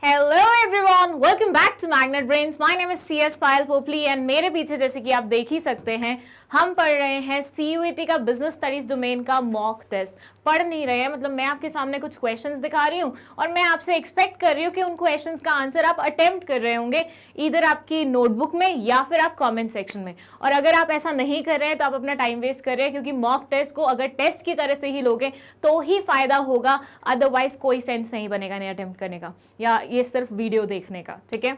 Hello everyone, welcome back to Magnet Brains. My name is CS Payal Popli and मेरे पीछे जैसे कि आप देख ही सकते हैं हम पढ़ रहे हैं CUET का बिजनेस स्टडीज डोमेन का मॉक टेस्ट। पढ़ नहीं रहे हैं मतलब मैं आपके सामने कुछ क्वेश्चंस दिखा रही हूं और मैं आपसे एक्सपेक्ट कर रही हूं कि उन क्वेश्चंस का आंसर आप अटेम्प्ट कर रहे होंगे, इधर आपकी नोटबुक में या फिर आप कमेंट सेक्शन में। और अगर आप ऐसा नहीं कर रहे हैं तो आप अपना टाइम वेस्ट कर रहे हैं, क्योंकि मॉक टेस्ट को अगर टेस्ट की तरह से ही लोगे तो ही फायदा होगा, अदरवाइज कोई सेंस नहीं बनेगा नहीं अटेम्प्ट करने का या ये सिर्फ वीडियो देखने का। ठीक है,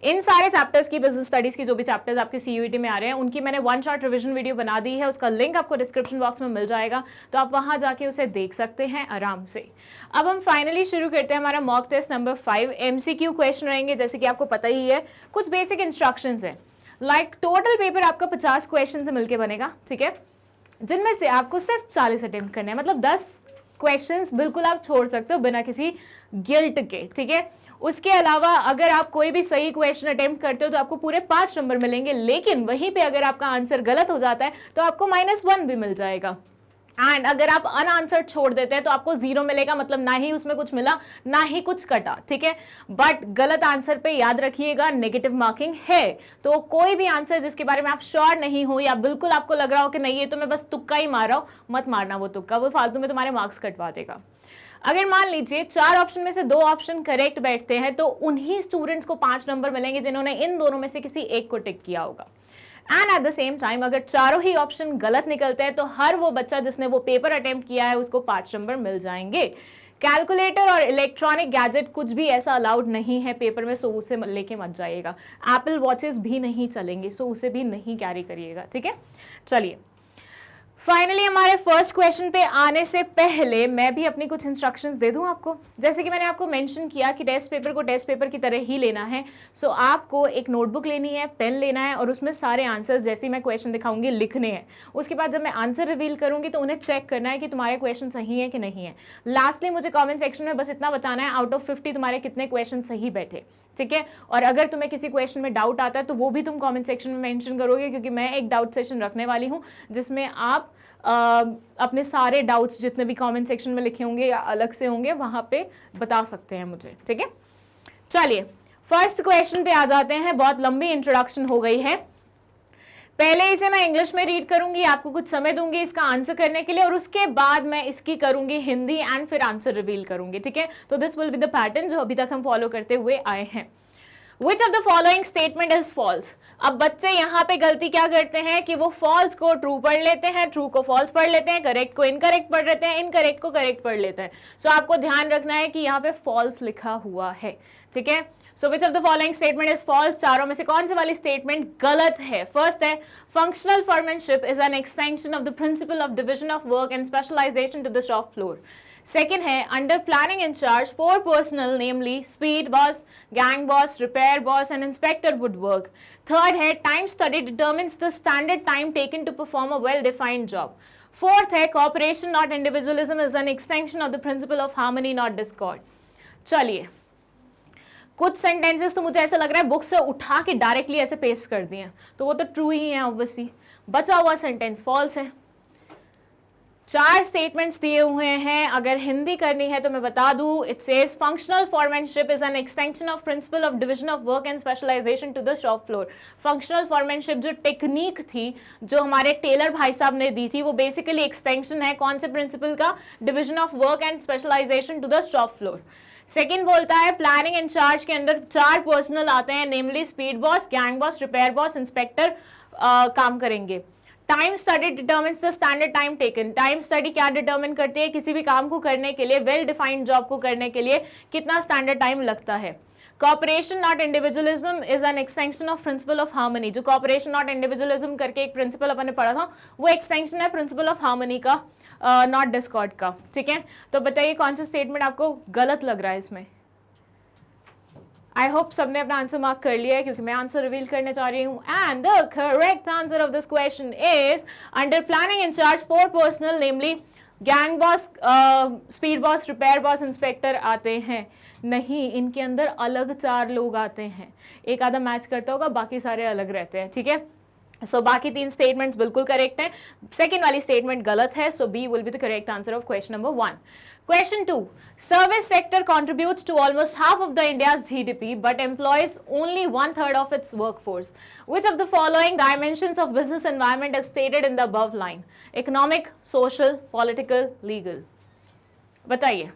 इन सारे चैप्टर्स की, बिजनेस स्टडीज की जो भी चैप्टर्स आपके CUET में आ रहे हैं उनकी मैंने वन शॉट रिवीजन वीडियो बना दी है, उसका लिंक आपको डिस्क्रिप्शन बॉक्स में मिल जाएगा, तो आप वहां जाके उसे देख सकते हैं आराम से। अब हम फाइनली शुरू करते हैं हमारा mock test number 5। MCQ question रहेंगे, जैसे कि आपको पता ही है। कुछ बेसिक इंस्ट्रक्शंस है, लाइक टोटल पेपर आपका 50 क्वेश्चन से मिलकर बनेगा, ठीक है, जिनमें से आपको सिर्फ 40 अटेम्प्ट करने हैं, मतलब 10 क्वेश्चंस बिल्कुल आप छोड़ सकते हो बिना किसी गिल्ट के। ठीक है, उसके अलावा अगर आप कोई भी सही क्वेश्चन अटेम्प्ट करते हो तो आपको पूरे 5 नंबर मिलेंगे, लेकिन वहीं पे अगर आपका आंसर गलत हो जाता है तो आपको -1 भी मिल जाएगा। एंड अगर आप अनआंसर्ड छोड़ देते हैं तो आपको 0 मिलेगा, मतलब ना ही उसमें कुछ मिला ना ही कुछ कटा। ठीक है, बट गलत आंसर पे याद रखिएगा नेगेटिव मार्किंग है। तो कोई भी आंसर जिसके बारे में आप श्योर नहीं हो या बिल्कुल आपको लग रहा हो कि नहीं ये तो मैं बस तुक्का ही मार रहा हूं, मत मारना वो तुक्का, वो फालतू में तुम्हारे मार्क्स कटवा देगा। अगर मान लीजिए 4 ऑप्शन में से 2 ऑप्शन करेक्ट बैठते हैं तो उन्हीं स्टूडेंट्स को 5 नंबर मिलेंगे जिन्होंने इन दोनों में से किसी एक को टिक किया होगा। And at the same time अगर चारों ही ऑप्शन गलत निकलते हैं तो हर वो बच्चा जिसने वो पेपर अटेम्प्ट किया है उसको 5 नंबर मिल जाएंगे। कैलकुलेटर और इलेक्ट्रॉनिक गैजेट कुछ भी ऐसा अलाउड नहीं है पेपर में, सो उसे लेके मत जाइएगा। एप्पल वॉचेस भी नहीं चलेंगे, सो उसे भी नहीं कैरी करिएगा। ठीक है, चलिए फाइनली हमारे फर्स्ट क्वेश्चन पे आने से पहले मैं भी अपनी कुछ इंस्ट्रक्शंस दे दूं आपको। जैसे कि मैंने आपको मेंशन किया कि टेस्ट पेपर को टेस्ट पेपर की तरह ही लेना है। सो आपको एक नोटबुक लेनी है, पेन लेना है और उसमें सारे आंसर्स जैसे मैं क्वेश्चन दिखाऊंगी लिखने हैं। उसके बाद जब मैं आंसर रिवील करूंगी तो उन्हें चेक करना है कि तुम्हारे क्वेश्चन सही है कि नहीं है। लास्टली मुझे कॉमेंट सेक्शन में बस इतना बताना है आउट ऑफ 50 तुम्हारे कितने क्वेश्चन सही बैठे। ठीक है, और अगर तुम्हें किसी क्वेश्चन में डाउट आता है तो वो भी तुम कमेंट सेक्शन में मेंशन करोगे, क्योंकि मैं एक डाउट सेशन रखने वाली हूं जिसमें आप अपने सारे डाउट्स जितने भी कमेंट सेक्शन में लिखे होंगे या अलग से होंगे वहां पे बता सकते हैं मुझे। ठीक है, चलिए फर्स्ट क्वेश्चन पे आ जाते हैं। बहुत लंबी इंट्रोडक्शन हो गई है, पहले इसे मैं इंग्लिश में रीड करूंगी, आपको कुछ समय दूंगी इसका आंसर करने के लिए और उसके बाद मैं इसकी करूंगी हिंदी एंड फिर आंसर रिवील करूंगी। ठीक है, तो this will be the pattern जो अभी तक हम फॉलो करते हुए आए हैं। Which of the following statement is false? अब बच्चे यहाँ पे गलती क्या करते हैं कि वो false को true पढ़ लेते हैं, true को false पढ़ लेते हैं, correct को incorrect पढ़ लेते हैं, incorrect को correct पढ़ लेते हैं। So आपको ध्यान रखना है कि यहाँ पे false लिखा हुआ है। ठीक है, So which of the following statement is false? चारों में से कौन सी वाली स्टेटमेंट गलत है? फर्स्ट है functional foremanship is an extension of the principle of division of work and specialization to the shop floor. Second है under planning in charge 4 personnel namely speed boss, gang boss, repair boss and inspector would work. Third है time study determines the standard time taken to perform a well defined job. Fourth है cooperation not individualism is an extension of the principle of harmony not discord. चलिए कुछ sentences तो मुझे ऐसा लग रहा है बुक से उठा के डायरेक्टली ऐसे पेस्ट कर दिए, तो वो तो ट्रू ही है ऑब्वियसली। बचा हुआ सेंटेंस फॉल्स है। 4 स्टेटमेंट्स दिए हुए हैं, अगर हिंदी करनी है तो मैं बता दूं, it says functional foremanship is an extension of principle of division of work and specialisation to the shop floor. Functional foremanship जो टेक्निक थी जो हमारे टेलर भाई साहब ने दी थी वो बेसिकली एक्सटेंशन है कौन से प्रिंसिपल का? Division of work and specialisation to the shop floor. Second बोलता है प्लानिंग इंचार्ज के अंदर 4 पर्सनल आते हैं, namely speed boss, gang boss, repair boss, inspector काम करेंगे। Time study determines the standard time taken. Time study क्या डिटर्मिन करती है? किसी भी काम को करने के लिए, वेल डिफाइंड जॉब को करने के लिए कितना स्टैंडर्ड टाइम लगता है। Cooperation not individualism is an extension of principle of harmony. जो कॉपरेशन नॉट इंडिविजुअलिज्म करके एक प्रिंसिपल अपन ने पढ़ा था वो एक्सटेंशन है प्रिंसिपल ऑफ हार्मनी का, नॉट डिस्कॉर्ड का। ठीक है, तो बताइए कौन सा स्टेटमेंट आपको गलत लग रहा है इसमें? आई होप सबने अपना आंसर मार्क कर लिया है क्योंकि मैं आंसर रिवील करने जा रही हूँ। And the correct answer of this question is under planning incharge 4 personnel namely gang boss, speed boss, repair boss, inspector आते हैं। नहीं, इनके अंदर अलग 4 लोग आते हैं, एक आधा मैच करता होगा, बाकी सारे अलग रहते हैं। ठीक है, सो बाकी 3 स्टेटमेंट्स बिल्कुल करेक्ट हैं, सेकेंड वाली स्टेटमेंट गलत है, so B will be the correct answer of question number 1. Question 2. Service sector contributes to almost half of the India's GDP but employs only 1/3 of its workforce. Which of the following dimensions of business environment is stated in the above line? Economic, social, political, legal. बताइए,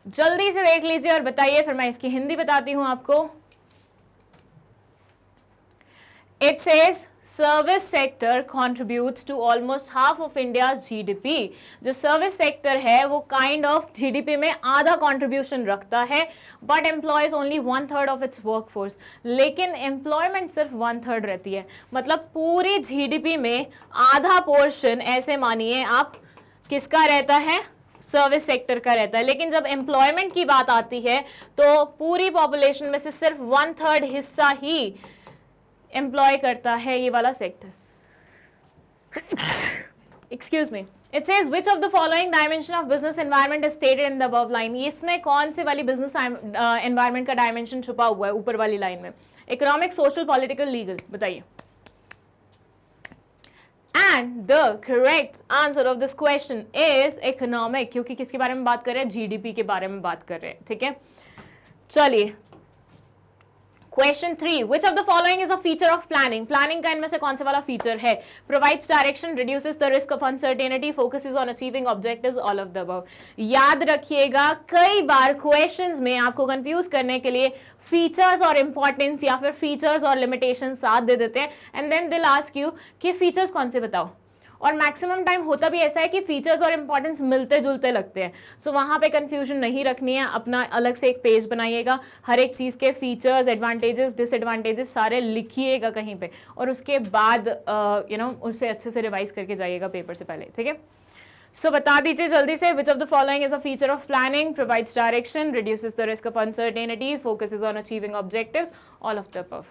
जल्दी से देख लीजिए और बताइए, फिर मैं इसकी हिंदी बताती हूं आपको. It says service sector contributes to almost half of India's GDP. जो सर्विस सेक्टर है वो काइंड ऑफ GDP में आधा कंट्रीब्यूशन रखता है, but employees only 1/3 of its workforce. लेकिन एम्प्लॉयमेंट सिर्फ 1/3 रहती है, मतलब पूरी GDP में आधा पोर्शन ऐसे मानिए आप किसका रहता है, सर्विस सेक्टर का रहता है. लेकिन जब एम्प्लॉयमेंट की बात आती है तो पूरी पॉपुलेशन में से सिर्फ 1/3 हिस्सा ही एम्प्लॉय करता है ये वाला sector. Excuse me. It says which of the following dimension of business environment is stated in the above line. इसमें कौन से वाली बिजनेस एनवायरनमेंट का डायमेंशन छुपा हुआ है ऊपर वाली लाइन में? Economic, social, political, legal. बताइए. And the correct answer of this question is economic, क्योंकि किसके बारे में बात कर रहे हैं? जीडीपी के बारे में बात कर रहे हैं. ठीक है, चलिए. Question 3. Which of the following is a feature of planning? Planning का इनमें से कौन से वाला फीचर है? Provides direction, reduces the risk of uncertainty, focuses on achieving objectives, all of the above. याद रखिएगा, कई बार क्वेश्चंस में आपको कंफ्यूज करने के लिए फीचर्स और इंपॉर्टेंस या फिर फीचर्स और लिमिटेशन साथ दे देते हैं, एंड देन दिल आस्क यू कि फीचर्स कौन से बताओ. और मैक्सिमम टाइम होता भी ऐसा है कि फीचर्स और इंपॉर्टेंस मिलते जुलते लगते हैं. सो वहाँ पे कंफ्यूजन नहीं रखनी है, अपना अलग से एक पेज बनाइएगा, हर एक चीज़ के फीचर्स, एडवांटेजेस, डिसएडवांटेजेस सारे लिखिएगा कहीं पे, और उसके बाद उसे अच्छे से रिवाइज करके जाइएगा पेपर से पहले. ठीक है, सो बता दीजिए जल्दी से. विच of the following is a feature of planning? Provides direction, reduces the risk of uncertainty, focuses on achieving objectives, all of the above.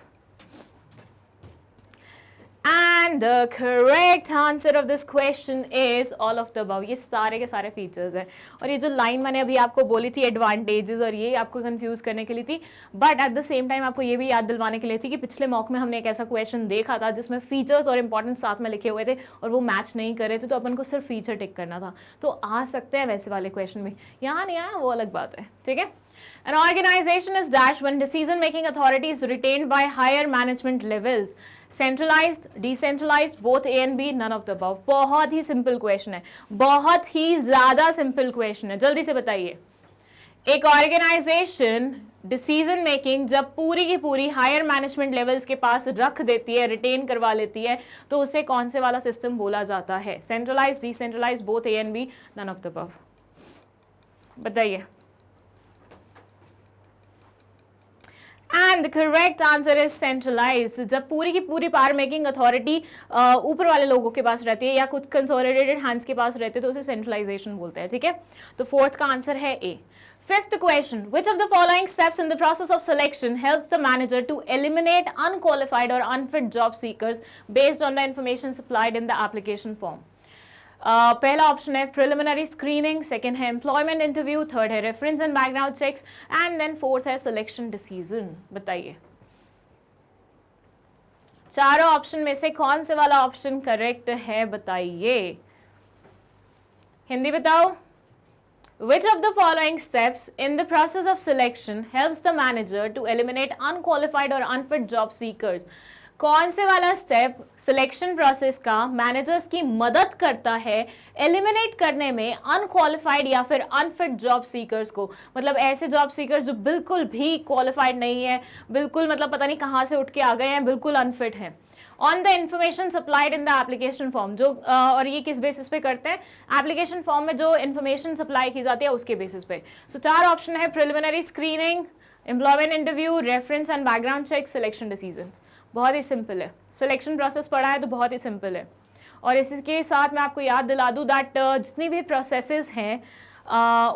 And the correct answer of this question is all of the above. ये सारे के सारे features हैं. और ये जो line मैंने अभी आपको बोली थी एडवांटेजेस, और ये आपको कंफ्यूज करने के लिए थी, but at the same time आपको ये भी याद दिलवाने के लिए थी कि पिछले मॉक में हमने एक ऐसा क्वेश्चन देखा था जिसमें फीचर्स और इंपॉर्टेंस साथ में लिखे हुए थे और वो मैच नहीं कर रहे थे, तो अपन को सिर्फ फीचर टिक करना था. तो आ सकते हैं वैसे वाले क्वेश्चन में, यहाँ नहीं आया वो अलग बात है. ठीक है. An organization is dash when decision-making authority is retained by higher management levels. Centralized, decentralized, both A and B, none of the above. बहुत ही सिंपल क्वेश्चन है, बहुत ही ज्यादा सिंपल क्वेश्चन है. जल्दी से बताइए. एक ऑर्गेनाइजेशन डिसीजन मेकिंग जब पूरी की पूरी हायर मैनेजमेंट लेवल्स के पास रख देती है, रिटेन करवा लेती है, तो उसे कौन से वाला सिस्टम बोला जाता है? Centralise, decentralise, both A and B, none of the above. बताइए. And the correct answer is centralise. जब पूरी की पूरी पावर मेकिंग अथॉरिटी ऊपर वाले लोगों के पास रहती है या कुछ कंसोलिडेटेड हैंड्स के पास रहते हैं, तो उसे सेंट्रलाइजेशन बोलते हैं. ठीक है, तो फोर्थ का आंसर है ए. Fifth question. Which of the following steps in the process of selection helps the manager to eliminate unqualified or unfit job seekers based on the information supplied in the application form? पहला option है preliminary screening, second है employment interview, third है reference and background checks, and then fourth है selection decision. बताइए, चारों option में से कौन से वाला ऑप्शन करेक्ट है? बताइए, हिंदी बताओ. Which of the following steps in the process of selection helps the manager to eliminate unqualified or unfit job seekers? कौन से वाला स्टेप सिलेक्शन प्रोसेस का मैनेजर्स की मदद करता है एलिमिनेट करने में अनक्वालिफाइड या फिर अनफिट जॉब सीकर्स को? मतलब ऐसे जॉब सीकर्स जो बिल्कुल भी क्वालिफाइड नहीं है, बिल्कुल मतलब पता नहीं कहाँ से उठ के आ गए हैं, बिल्कुल अनफिट है. On the information supplied in the application form, जो और ये किस बेसिस पे करते हैं? एप्लीकेशन फॉर्म में जो इन्फॉर्मेशन सप्लाई की जाती है उसके बेसिस पे. सो चार ऑप्शन है preliminary screening, employment interview, reference and background check, selection decision. बहुत ही सिंपल है. सिलेक्शन प्रोसेस पढ़ा है तो बहुत ही सिंपल है. और इसके साथ मैं आपको याद दिला दूँ दैट जितनी भी प्रोसेसेस हैं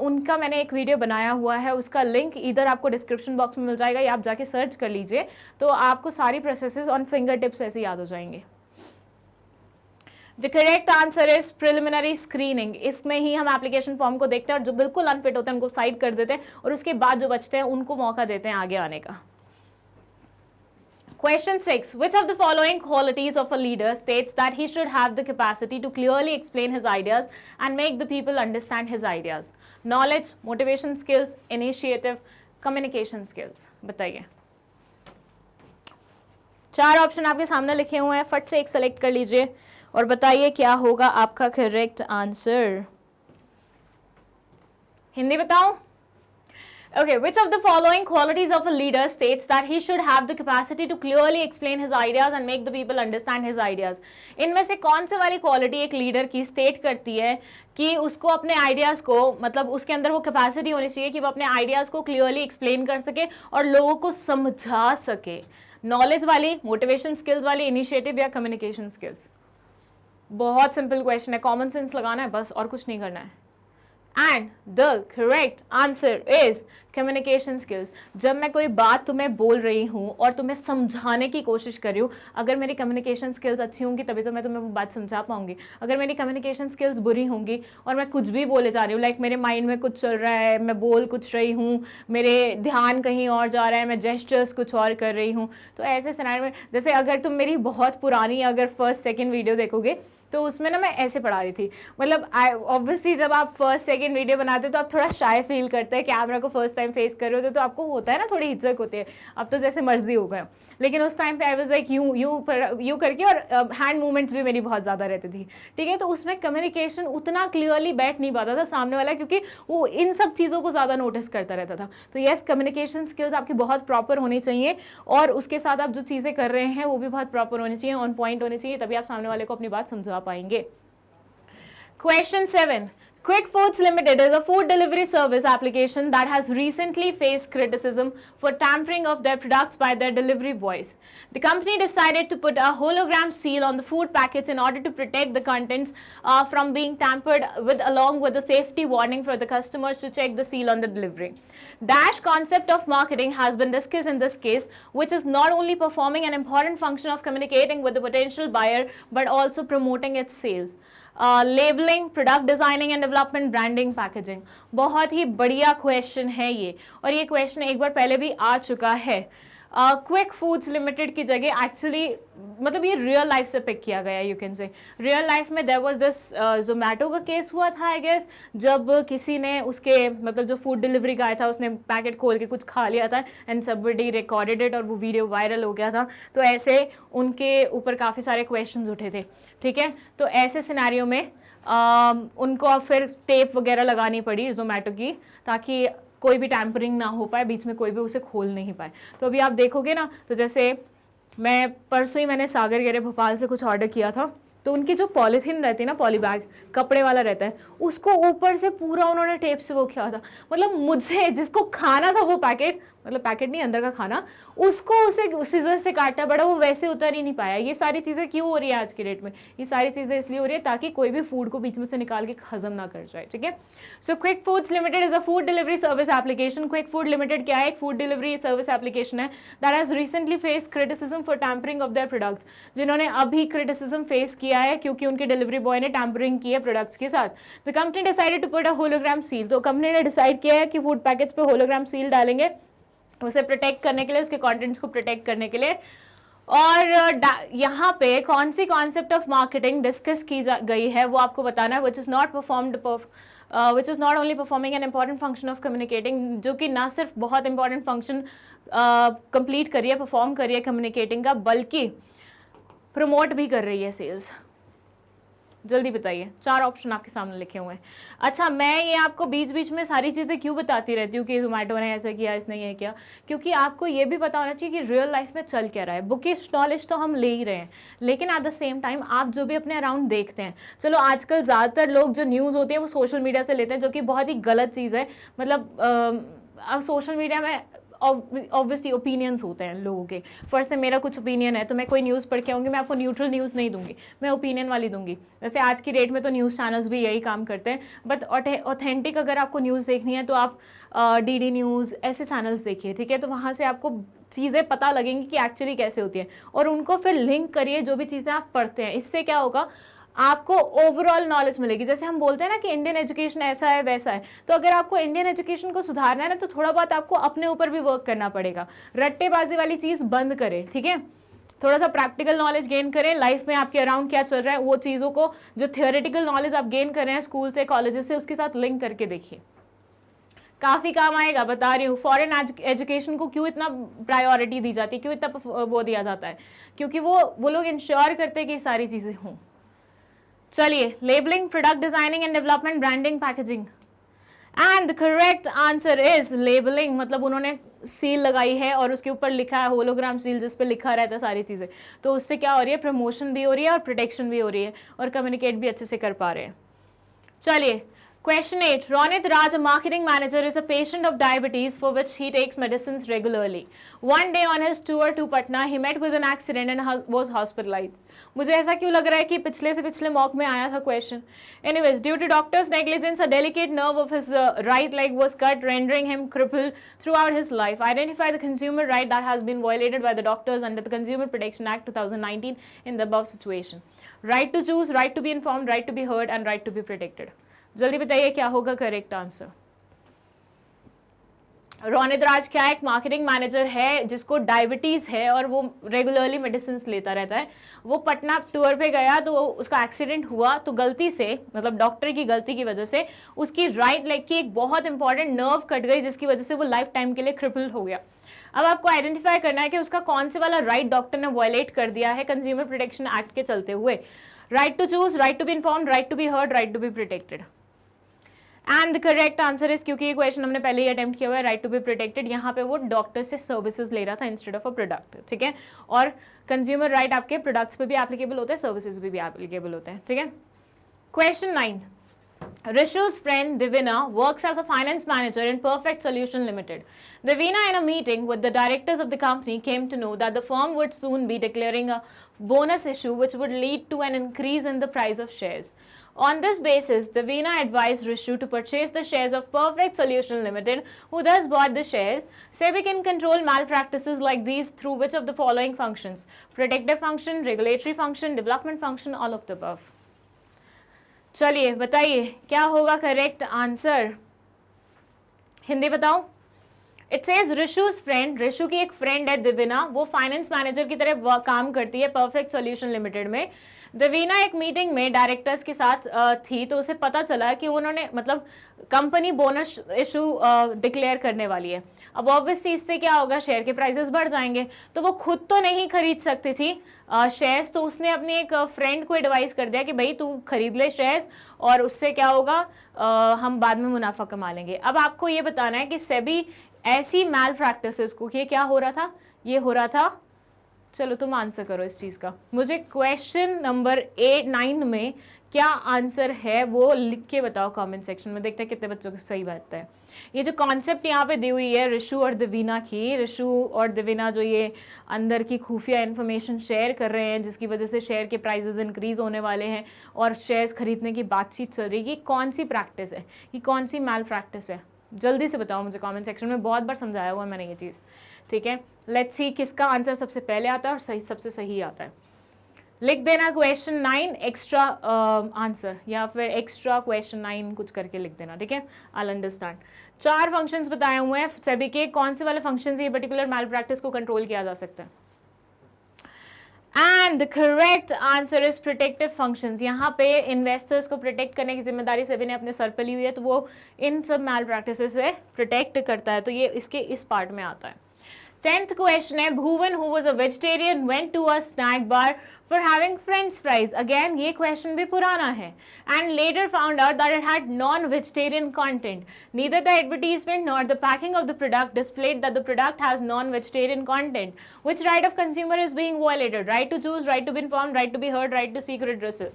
उनका मैंने एक वीडियो बनाया हुआ है, उसका लिंक इधर आपको डिस्क्रिप्शन बॉक्स में मिल जाएगा, या आप जाके सर्च कर लीजिए तो आपको सारी प्रोसेसेस ऑन फिंगर टिप्स ऐसे याद हो जाएंगे. The correct answer is preliminary screening. इसमें ही हम एप्लीकेशन फॉर्म को देखते हैं और जो बिल्कुल अनफिट होते हैं उनको साइड कर देते हैं और उसके बाद जो बचते हैं उनको मौका देते हैं आगे आने का. Question 6. Which of the following qualities of a leader states that he should have the capacity to clearly explain his ideas and make the people understand his ideas? Knowledge, motivation skills, initiative, communication skills. बताइए. 4 option आपके सामने लिखे हुए हैं, फट से एक select कर लीजिए और बताइए क्या होगा आपका करेक्ट आंसर. हिंदी बताओ. Okay, which of the following qualities of a leader states that he should have the capacity to clearly explain his ideas and make the people understand his ideas? इनमें से कौन से वाली क्वालिटी एक leader की state करती है कि उसको अपने आइडियाज़ को, मतलब उसके अंदर वो कैपेसिटी होनी चाहिए कि वो अपने आइडियाज़ को क्लियरली एक्सप्लेन कर सके और लोगों को समझा सके? नॉलेज वाली, मोटिवेशन स्किल्स वाली, इनिशिएटिव या कम्युनिकेशन स्किल्स? बहुत सिंपल क्वेश्चन है, कॉमन सेंस लगाना है बस और कुछ नहीं करना है. And the correct answer is communication skills. जब मैं कोई बात तुम्हें बोल रही हूँ और तुम्हें समझाने की कोशिश कर रही हूँ, अगर मेरी कम्युनिकेशन स्किल्स अच्छी होंगी तभी तो मैं तुम्हें वो बात समझा पाऊंगी. अगर मेरी कम्युनिकेशन स्किल्स बुरी होंगी और मैं कुछ भी बोले जा रही हूँ, लाइक मेरे माइंड में कुछ चल रहा है, मैं बोल कुछ रही हूँ, मेरे ध्यान कहीं और जा रहा है, मैं जेस्चर्स कुछ और कर रही हूँ, तो ऐसे सिनेरियो में, जैसे अगर तुम मेरी बहुत पुरानी अगर फर्स्ट सेकेंड वीडियो देखोगे तो उसमें ना मैं ऐसे पढ़ा रही थी. मतलब ऑब्वियसली जब आप फर्स्ट सेकंड वीडियो बनाते तो आप थोड़ा शाय फील करते हैं, कैमरा को फर्स्ट टाइम फेस कर रहे होते तो आपको होता है ना, थोड़ी हिचक होती है. अब तो जैसे मर्जी हो गए, लेकिन उस टाइम पे आई वाज लाइक यूँ करके, और हैंड मूवमेंट्स भी मेरी बहुत ज़्यादा रहती थी. ठीक है, तो उसमें कम्युनिकेशन उतना क्लियरली बैठ नहीं पाता था सामने वाला, क्योंकि वो इन सब चीज़ों को ज़्यादा नोटिस करता रहता था. तो येस, कम्युनिकेशन स्किल्स आपकी बहुत प्रॉपर होनी चाहिए और उसके साथ आप जो चीज़ें कर रहे हैं वो भी बहुत प्रॉपर होनी चाहिए, ऑन पॉइंट होनी चाहिए, तभी आप सामने वाले को अपनी बात समझा पाएंगे. Question 7. Quick Foods Limited is a food delivery service application that has recently faced criticism for tampering of their products by their delivery boys. The company decided to put a hologram seal on the food packets in order to protect the contents from being tampered with, along with a safety warning for the customers to check the seal on the delivery. Dash concept of marketing has been discussed in this case, which is not only performing an important function of communicating with the potential buyer but also promoting its sales. Labelling, product designing and development, branding, packaging. बहुत ही बढ़िया question है ये, और ये question एक बार पहले भी आ चुका है. क्विक फूड्स लिमिटेड की जगह एक्चुअली, मतलब ये रियल लाइफ से पिक किया गया, you can say. Real life में देयर वाज दिस जोमेटो का केस हुआ था आई गेस, जब किसी ने उसके, मतलब जो फूड डिलीवरी गाय था उसने पैकेट खोल के कुछ खा लिया था एंड सबडी रिकॉर्डेड इट और वो वीडियो वायरल हो गया था. तो ऐसे उनके ऊपर काफ़ी सारे क्वेश्चंस उठे थे. ठीक है, तो ऐसे सिनेरियो में उनको फिर टेप वगैरह लगानी पड़ी जोमेटो की, ताकि कोई भी टैम्परिंग ना हो पाए, बीच में कोई भी उसे खोल नहीं पाए. तो अभी आप देखोगे ना, तो जैसे मैं परसों ही मैंने सागर गेरे भोपाल से कुछ ऑर्डर किया था, तो उनकी जो पॉलीथीन रहती है ना, पॉली बैग कपड़े वाला रहता है, उसको ऊपर से पूरा उन्होंने टेप से वो किया था. मतलब मुझे जिसको खाना था वो पैकेट, मतलब पैकेट नहीं अंदर का खाना, उसको उसे सीजर से काटना पड़ा, वो वैसे उतर ही नहीं पाया. ये सारी चीज़ें क्यों हो रही है आज की डेट में? ये सारी चीज़ें इसलिए हो रही है ताकि कोई भी फूड को बीच में से निकाल के हजम ना कर जाए. ठीक है, so quick foods limited is a food delivery service application. Quick food limited क्या है? एक फूड डिलीवरी सर्विस एप्लीकेशन है that has recently face criticism for tampering of their products. जिन्होंने अभी क्रिटिसिज्म फेस किया है क्योंकि उनके डिलीवरी बॉय ने टैम्परिंग की है प्रोडक्ट्स के साथ. The company decided to put a hologram seal. तो कंपनी ने डिसाइड किया है कि फूड पैकेट्स पे होलोग्राम सील डालेंगे, उसे प्रोटेक्ट करने के लिए, उसके कंटेंट्स को प्रोटेक्ट करने के लिए. और यहाँ पे कौन सी कॉन्सेप्ट ऑफ मार्केटिंग डिस्कस की गई है वो आपको बताना है, which is not only performing an important function of communicating, जो कि ना सिर्फ बहुत इंपॉर्टेंट फंक्शन कंप्लीट करी है, परफॉर्म करी है कम्युनिकेटिंग का, बल्कि प्रमोट भी कर रही है सेल्स. जल्दी बताइए, 4 ऑप्शन आपके सामने लिखे हुए हैं. अच्छा, मैं ये आपको बीच बीच में सारी चीज़ें क्यों बताती रहती हूँ कि जोमेटो ने ऐसा किया, इसने ये किया, क्योंकि आपको ये भी पता होना चाहिए कि रियल लाइफ में चल क्या रहा है. बुकिश नॉलेज तो हम ले ही रहे हैं, लेकिन एट द सेम टाइम आप जो भी अपने अराउंड देखते हैं, चलो आजकल ज़्यादातर लोग जो न्यूज़ होती है वो सोशल मीडिया से लेते हैं, जो कि बहुत ही गलत चीज़ है. मतलब अब सोशल मीडिया में ऑब्वियसली ओपिनियंस होते हैं लोगों के. फर्स्ट से मेरा कुछ ओपिनियन है तो मैं कोई न्यूज़ पढ़ के आऊँगी, मैं आपको न्यूट्रल न्यूज़ नहीं दूंगी, मैं ओपिनियन वाली दूंगी. जैसे आज की डेट में तो न्यूज़ चैनल्स भी यही काम करते हैं, बट ऑथेंटिक अगर आपको न्यूज़ देखनी है तो आप DD न्यूज़ ऐसे चैनल्स देखिए. ठीक है, तो वहाँ से आपको चीज़ें पता लगेंगी कि एक्चुअली कैसे होती हैं, और उनको फिर लिंक करिए जो भी चीज़ें आप पढ़ते हैं. इससे क्या होगा, आपको ओवरऑल नॉलेज मिलेगी। जैसे हम बोलते हैं ना कि इंडियन एजुकेशन ऐसा है वैसा है, तो अगर आपको इंडियन एजुकेशन को सुधारना है ना, तो थोड़ा बहुत आपको अपने ऊपर भी वर्क करना पड़ेगा। रट्टेबाजी वाली चीज़ बंद करें, ठीक है, थोड़ा सा प्रैक्टिकल नॉलेज गेन करें, लाइफ में आपके अराउंड क्या चल रहा है वो चीज़ों को, जो थियोरेटिकल नॉलेज आप गेन कर रहे हैं स्कूल से कॉलेजेस से, उसके साथ लिंक करके देखिए, काफ़ी काम आएगा। बता रही हूँ, फॉरेन एजुकेशन को क्यों इतना प्रायोरिटी दी जाती है, क्यों इतना वो दिया जाता है, क्योंकि वो लोग इंश्योर करते हैं कि सारी चीज़ें हों। चलिए, labelling, product designing and development, branding, packaging, and the correct answer is labelling. मतलब उन्होंने सील लगाई है और उसके ऊपर लिखा है होलोग्राम सील, जिस पे लिखा रहता है सारी चीज़ें, तो उससे क्या हो रही है, प्रमोशन भी हो रही है और प्रोटेक्शन भी हो रही है और कम्युनिकेट भी अच्छे से कर पा रहे हैं। चलिए, Question 8. Ronit Raj, a marketing manager, is a patient of diabetes for which he takes medicines regularly. One day on his tour to Patna, he met with an accident and was hospitalized. मुझे ऐसा क्यों लग रहा है कि पिछले से पिछले मॉक में आया था question. Anyways, due to doctor's negligence, a delicate nerve of his right leg was cut, rendering him crippled throughout his life. Identify the consumer right that has been violated by the doctors under the Consumer Protection Act 2019 in the above situation. Right to choose, right to be informed, right to be heard, and right to be protected. जल्दी बताइए क्या होगा correct answer. Ronit राज क्या एक marketing manager है जिसको diabetes है और वो रेगुलरली मेडिसिन लेता रहता है। वो पटना टूर पे गया तो उसका एक्सीडेंट हुआ, तो गलती से, मतलब डॉक्टर की गलती की वजह से उसकी राइट लेग की एक बहुत इंपॉर्टेंट नर्व कट गई, जिसकी वजह से वो लाइफ टाइम के लिए क्रिपल्ड हो गया। अब आपको आइडेंटिफाई करना है कि उसका कौन से वाला राइट डॉक्टर ने वायलेट कर दिया है कंज्यूमर प्रोटेक्शन एक्ट के चलते हुए। Right to choose, right to be informed, right to be heard, right to be protected. And the correct answer is, क्योंकि ये क्वेश्चन हमने पहले ही अटेम्प्ट किया हुआ है, राइट टू बी प्रोटेक्टेड। यहाँ पे वो डॉक्टर से सर्विसेज ले रहा था इंस्टेड ऑफ अ प्रोडक्ट, ठीक है। और कंज्यूमर राइट आपके प्रोडक्ट्स पे भी एप्लीकेबल होते हैं, सर्विसेज भी एप्लीकेबल होते हैं, ठीक है। Question 9. Rishu's friend Divina works as a finance manager in Perfect Solution Limited. Divina, in a meeting with the directors of the company, came to know that the firm would soon be declaring a bonus issue which would lead to an increase in the price of shares. On this basis, Divina advised Rishu to purchase the shares of Perfect Solution Limited, who thus bought the shares. SEBI can control malpractices like these through which of the following functions: protective function, regulatory function, development function, all of the above. चलिए बताइए क्या होगा correct answer. Hindi बताओ। It says Rishu's friend, Rishu की एक friend है दिविना, वो finance manager की तरह काम करती है परफेक्ट सॉल्यूशन लिमिटेड में। दिविना एक मीटिंग में डायरेक्टर्स के साथ थी, तो उसे पता चला कि उन्होंने, मतलब कंपनी बोनस इशू डिक्लेयर करने वाली है। अब ऑब्वियसली इससे क्या होगा, शेयर के प्राइसेस बढ़ जाएंगे, तो वो खुद तो नहीं खरीद सकती थी शेयर्स, तो उसने अपनी एक फ्रेंड को एडवाइस कर दिया कि भाई तू खरीद ले शेयर्स और उससे क्या होगा, हम बाद में मुनाफा कमा लेंगे। अब आपको ये बताना है कि सेबी ऐसी मैल प्रैक्टिसेस को, ये क्या हो रहा था, ये हो रहा था, चलो तुम आंसर करो इस चीज़ का। मुझे क्वेश्चन नंबर 8-9 में क्या आंसर है वो लिख के बताओ कमेंट सेक्शन में, देखते हैं कितने बच्चों को सही बात है। ये जो कॉन्सेप्ट यहाँ पे दी हुई है ऋषु और दिविना की, ऋषु और दिविना जो ये अंदर की खुफिया इन्फॉर्मेशन शेयर कर रहे हैं, जिसकी वजह से शेयर के प्राइसेस इंक्रीज होने वाले हैं और शेयर्स खरीदने की बातचीत चल रही है, कि कौन सी प्रैक्टिस है, कि कौन सी मैल प्रैक्टिस है, जल्दी से बताओ मुझे कमेंट सेक्शन में। बहुत बार समझाया हुआ है मैंने ये चीज़, ठीक है। लेट्स सी किसका आंसर सबसे पहले आता है और सही सबसे सही आता है। लिख देना क्वेश्चन 9 एक्स्ट्रा आंसर, या फिर एक्स्ट्रा क्वेश्चन 9 कुछ करके लिख देना, ठीक है। I understand. 4 फंक्शंस बताए हुए हैं सेबी के, कौन से वाले फंक्शंस ये पर्टिकुलर मैल प्रैक्टिस को कंट्रोल किया जा सकता है। And the correct answer is protective functions. यहाँ पे इन्वेस्टर्स को प्रोटेक्ट करने की जिम्मेदारी सेबी ने अपने सर पर ली हुई है, तो वो इन सब मैल प्रैक्टिसेस से प्रोटेक्ट करता है, तो ये इसके इस पार्ट में आता है। 10th क्वेश्चन है, भुवन who was a vegetarian went to a snack bar for having french fries. Again ये क्वेश्चन भी पुराना है, and later found out that it had non-vegetarian content. Neither the advertisement nor the packing of the product displayed that the product has non-vegetarian content. Which right of consumer is being violated? Right to choose, right to be informed, right to be heard, right to seek redressal.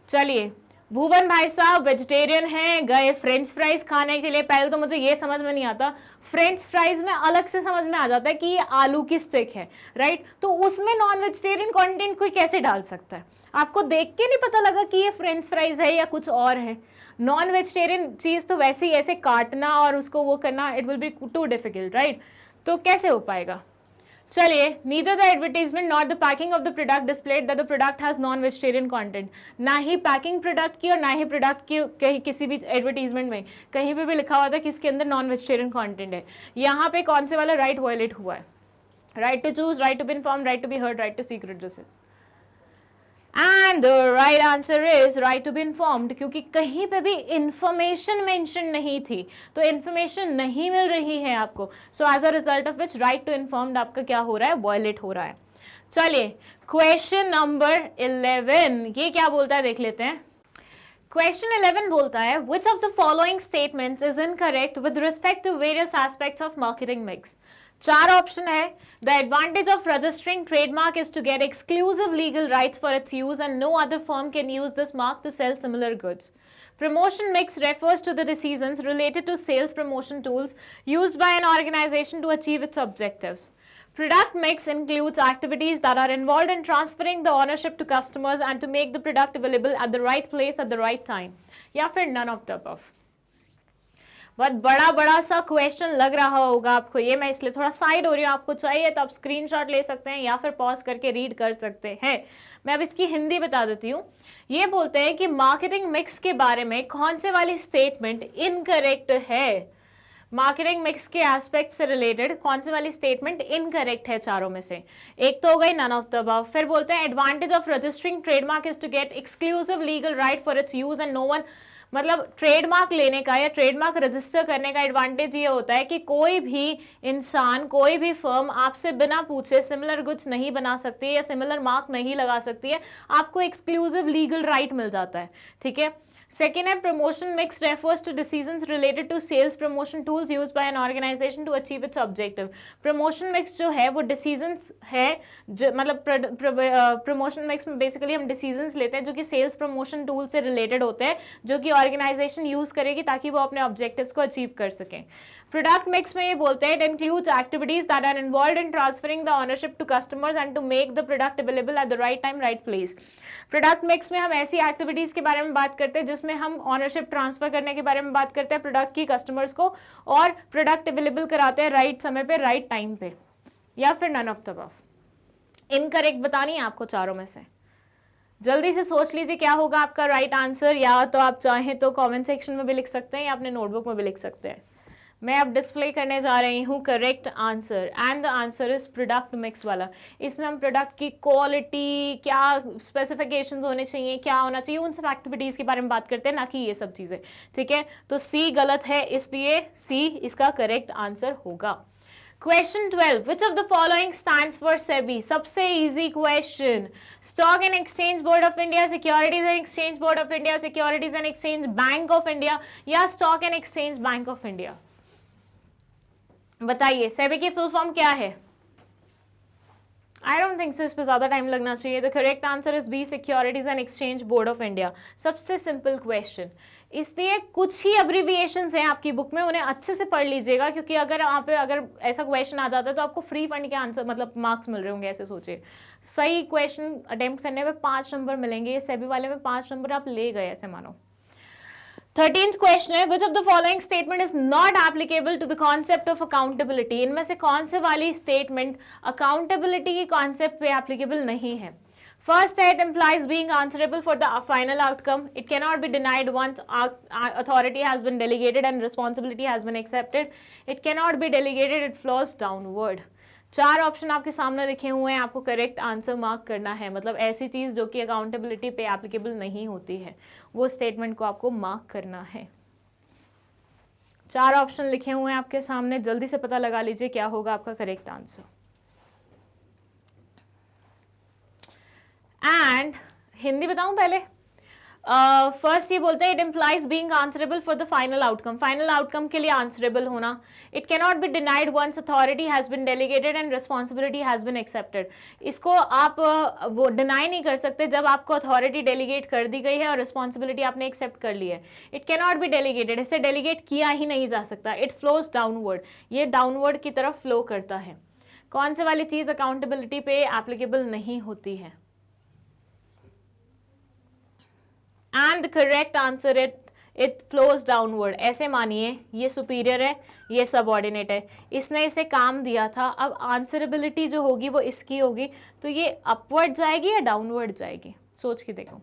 चलिए, भुवन भाई साहब vegetarian हैं, गए French fries खाने के लिए। पहले तो मुझे ये समझ में नहीं आता, फ्रेंच फ्राइज में अलग से समझ में आ जाता है कि ये आलू की स्टिक है, राइट, तो उसमें नॉन वेजिटेरियन कंटेंट कोई कैसे डाल सकता है? आपको देख के नहीं पता लगा कि ये फ्रेंच फ्राइज है या कुछ और है? नॉन वेजिटेरियन चीज़ तो वैसे ही ऐसे काटना और उसको वो करना, it will be too difficult, right, तो कैसे हो पाएगा? चलिए, neither the advertisement not the packing of the product displayed that the product has non vegetarian content. ना ही पैकिंग प्रोडक्ट की और ना ही प्रोडक्ट की कहीं किसी भी एडवर्टीजमेंट में कहीं पे भी लिखा हुआ था कि इसके अंदर नॉन वेजिटेरियन कंटेंट है। यहाँ पे कौन से वाला राइट वायलेट हुआ है? Right to choose, right to be informed, right to be heard, right to seek redressal. And the right answer is right to be informed, क्योंकि कहीं पे भी इंफॉर्मेशन मेंशन नहीं थी, तो इंफॉर्मेशन नहीं मिल रही है आपको। So as a result of which right to informed आपका क्या हो रहा है? वायलेट हो रहा है। चलिए, क्वेश्चन नंबर 11 ये क्या बोलता है देख लेते हैं। क्वेश्चन 11 बोलता है which of the following statements is incorrect with respect to various aspects of marketing mix। चार ऑप्शन है। The advantage of registering trademark is to get exclusive legal rights for its use and no other firm can use this mark to sell similar goods। Promotion mix refers to the decisions related to sales promotion tools used by an organization to achieve its objectives। Product mix includes activities that are involved in transferring the ownership to customers and to make the product available at the right place at the right time, या फिर none of the above। बहुत बड़ा बड़ा सा question लग रहा होगा आपको ये, मैं इसलिए थोड़ा साइड हो रही हूँ। आपको चाहिए तो आप स्क्रीनशॉट ले सकते हैं या फिर पॉज करके रीड कर सकते हैं। मैं अब इसकी हिंदी बता देती हूँ। ये बोलते हैं कि मार्केटिंग मिक्स के बारे में कौन से वाली स्टेटमेंट इनकरेक्ट है। मार्केटिंग मिक्स के एस्पेक्ट से रिलेटेड कौन सी वाली स्टेटमेंट इनकरेक्ट है चारों में से? एक तो हो गई नन ऑफ द अबव। फिर बोलते हैं advantage of registering trademark is to get exclusive legal right for its use and no one, मतलब ट्रेडमार्क लेने का या ट्रेडमार्क रजिस्टर करने का एडवांटेज ये होता है कि कोई भी इंसान, कोई भी फर्म आपसे बिना पूछे सिमिलर गुड्स नहीं बना सकती है या सिमिलर मार्क नहीं लगा सकती है, आपको एक्सक्लूसिव लीगल राइट मिल जाता है। ठीक है। Second है promotion mix refers to decisions related to sales promotion tools used by an organization to achieve its objective। promotion mix जो है वो decisions है, मतलब promotion mix में basically हम decisions लेते हैं जो कि sales promotion tool से related होते हैं, जो कि organization use करेगी ताकि वो अपने objectives को achieve कर सकें। प्रोडक्ट मिक्स में ये बोलते हैं it includes activities that are involved in transferring the ownership to customers and to make the product available at the right time right place. Product mix में हम ऐसी एक्टिविटीज के बारे में बात करते हैं जिसमें हम ओनरशिप ट्रांसफर करने के बारे में बात करते हैं प्रोडक्ट की कस्टमर्स को, और प्रोडक्ट अवेलेबल कराते हैं राइट समय पे राइट टाइम पे, या फिर none of the above. Incorrect बतानी है आपको चारों में से। जल्दी से सोच लीजिए क्या होगा आपका राइट आंसर, या तो आप चाहें तो कमेंट सेक्शन में भी लिख सकते हैं या अपने नोटबुक में भी लिख सकते हैं। मैं अब डिस्प्ले करने जा रही हूँ correct answer, and the answer is product mix वाला। इसमें हम प्रोडक्ट की क्वालिटी, क्या स्पेसिफिकेशंस होने चाहिए, क्या होना चाहिए, उन सब एक्टिविटीज़ के बारे में बात करते हैं, ना कि ये सब चीज़ें। ठीक है, तो सी गलत है, इसलिए सी इसका करेक्ट आंसर होगा। Question 12, which of the following stands for SEBI? सबसे easy question. Stock and exchange board of India, securities and exchange board of India, securities and exchange bank of India, या stock and exchange bank of India? बताइए, SEBI की full form क्या है? I don't think so इस पे ज्यादा time लगना चाहिए। The correct answer is B, securities and exchange board of India. सबसे सिंपल क्वेश्चन, इसलिए कुछ ही अब्रिविएशंस हैं आपकी बुक में, उन्हें अच्छे से पढ़ लीजिएगा, क्योंकि अगर आप अगर ऐसा क्वेश्चन आ जाता है तो आपको फ्री फंड के आंसर मतलब मार्क्स मिल रहे होंगे। ऐसे सोचिए, सही क्वेश्चन अटेम्प्ट करने में 5 नंबर मिलेंगे, सेबी वाले में 5 नंबर आप ले गए, ऐसे मानो। 13th क्वेश्चन है, which of the following statement is not applicable to the concept of accountability? इनमें से कौन से वाली स्टेटमेंट अकाउंटेबिलिटी के कॉन्सेप्ट पे एप्लीकेबल नहीं है? फर्स्ट है, it implies being answerable for the final outcome. It cannot be denied once authority has been delegated and responsibility has been accepted. It cannot be delegated, it flows downward. 4 option आपके सामने लिखे हुए हैं, आपको correct answer mark करना है। मतलब ऐसी चीज जो कि अकाउंटेबिलिटी पे एप्लीकेबल नहीं होती है, वो स्टेटमेंट को आपको मार्क करना है। 4 ऑप्शन लिखे हुए हैं आपके सामने, जल्दी से पता लगा लीजिए क्या होगा आपका करेक्ट आंसर। एंड हिंदी बताऊं पहले? फर्स्ट ये बोलते हैं it implies being answerable for the final outcome. Final outcome के लिए आंसरेबल होना। It can not be denied once authority has been delegated and responsibility has been accepted. इसको आप वो डिनाई नहीं कर सकते जब आपको अथॉरिटी डेलीगेट कर दी गई है और रिस्पॉन्सिबिलिटी आपने एक्सेप्ट कर ली है। It can not be delegated, इसे डेलीगेट किया ही नहीं जा सकता। इट फ्लोज डाउनवर्ड, ये डाउनवर्ड की तरफ फ्लो करता है। कौन से वाली चीज अकाउंटेबिलिटी पे एप्लीकेबल नहीं होती है? And the correct answer it flows downward. ऐसे मानिए ये सुपीरियर है, ये सबऑर्डिनेट है, इसने इसे काम दिया था, अब आंसरेबिलिटी जो होगी वो इसकी होगी, तो ये अपवर्ड जाएगी या डाउनवर्ड जाएगी? सोच के देखो।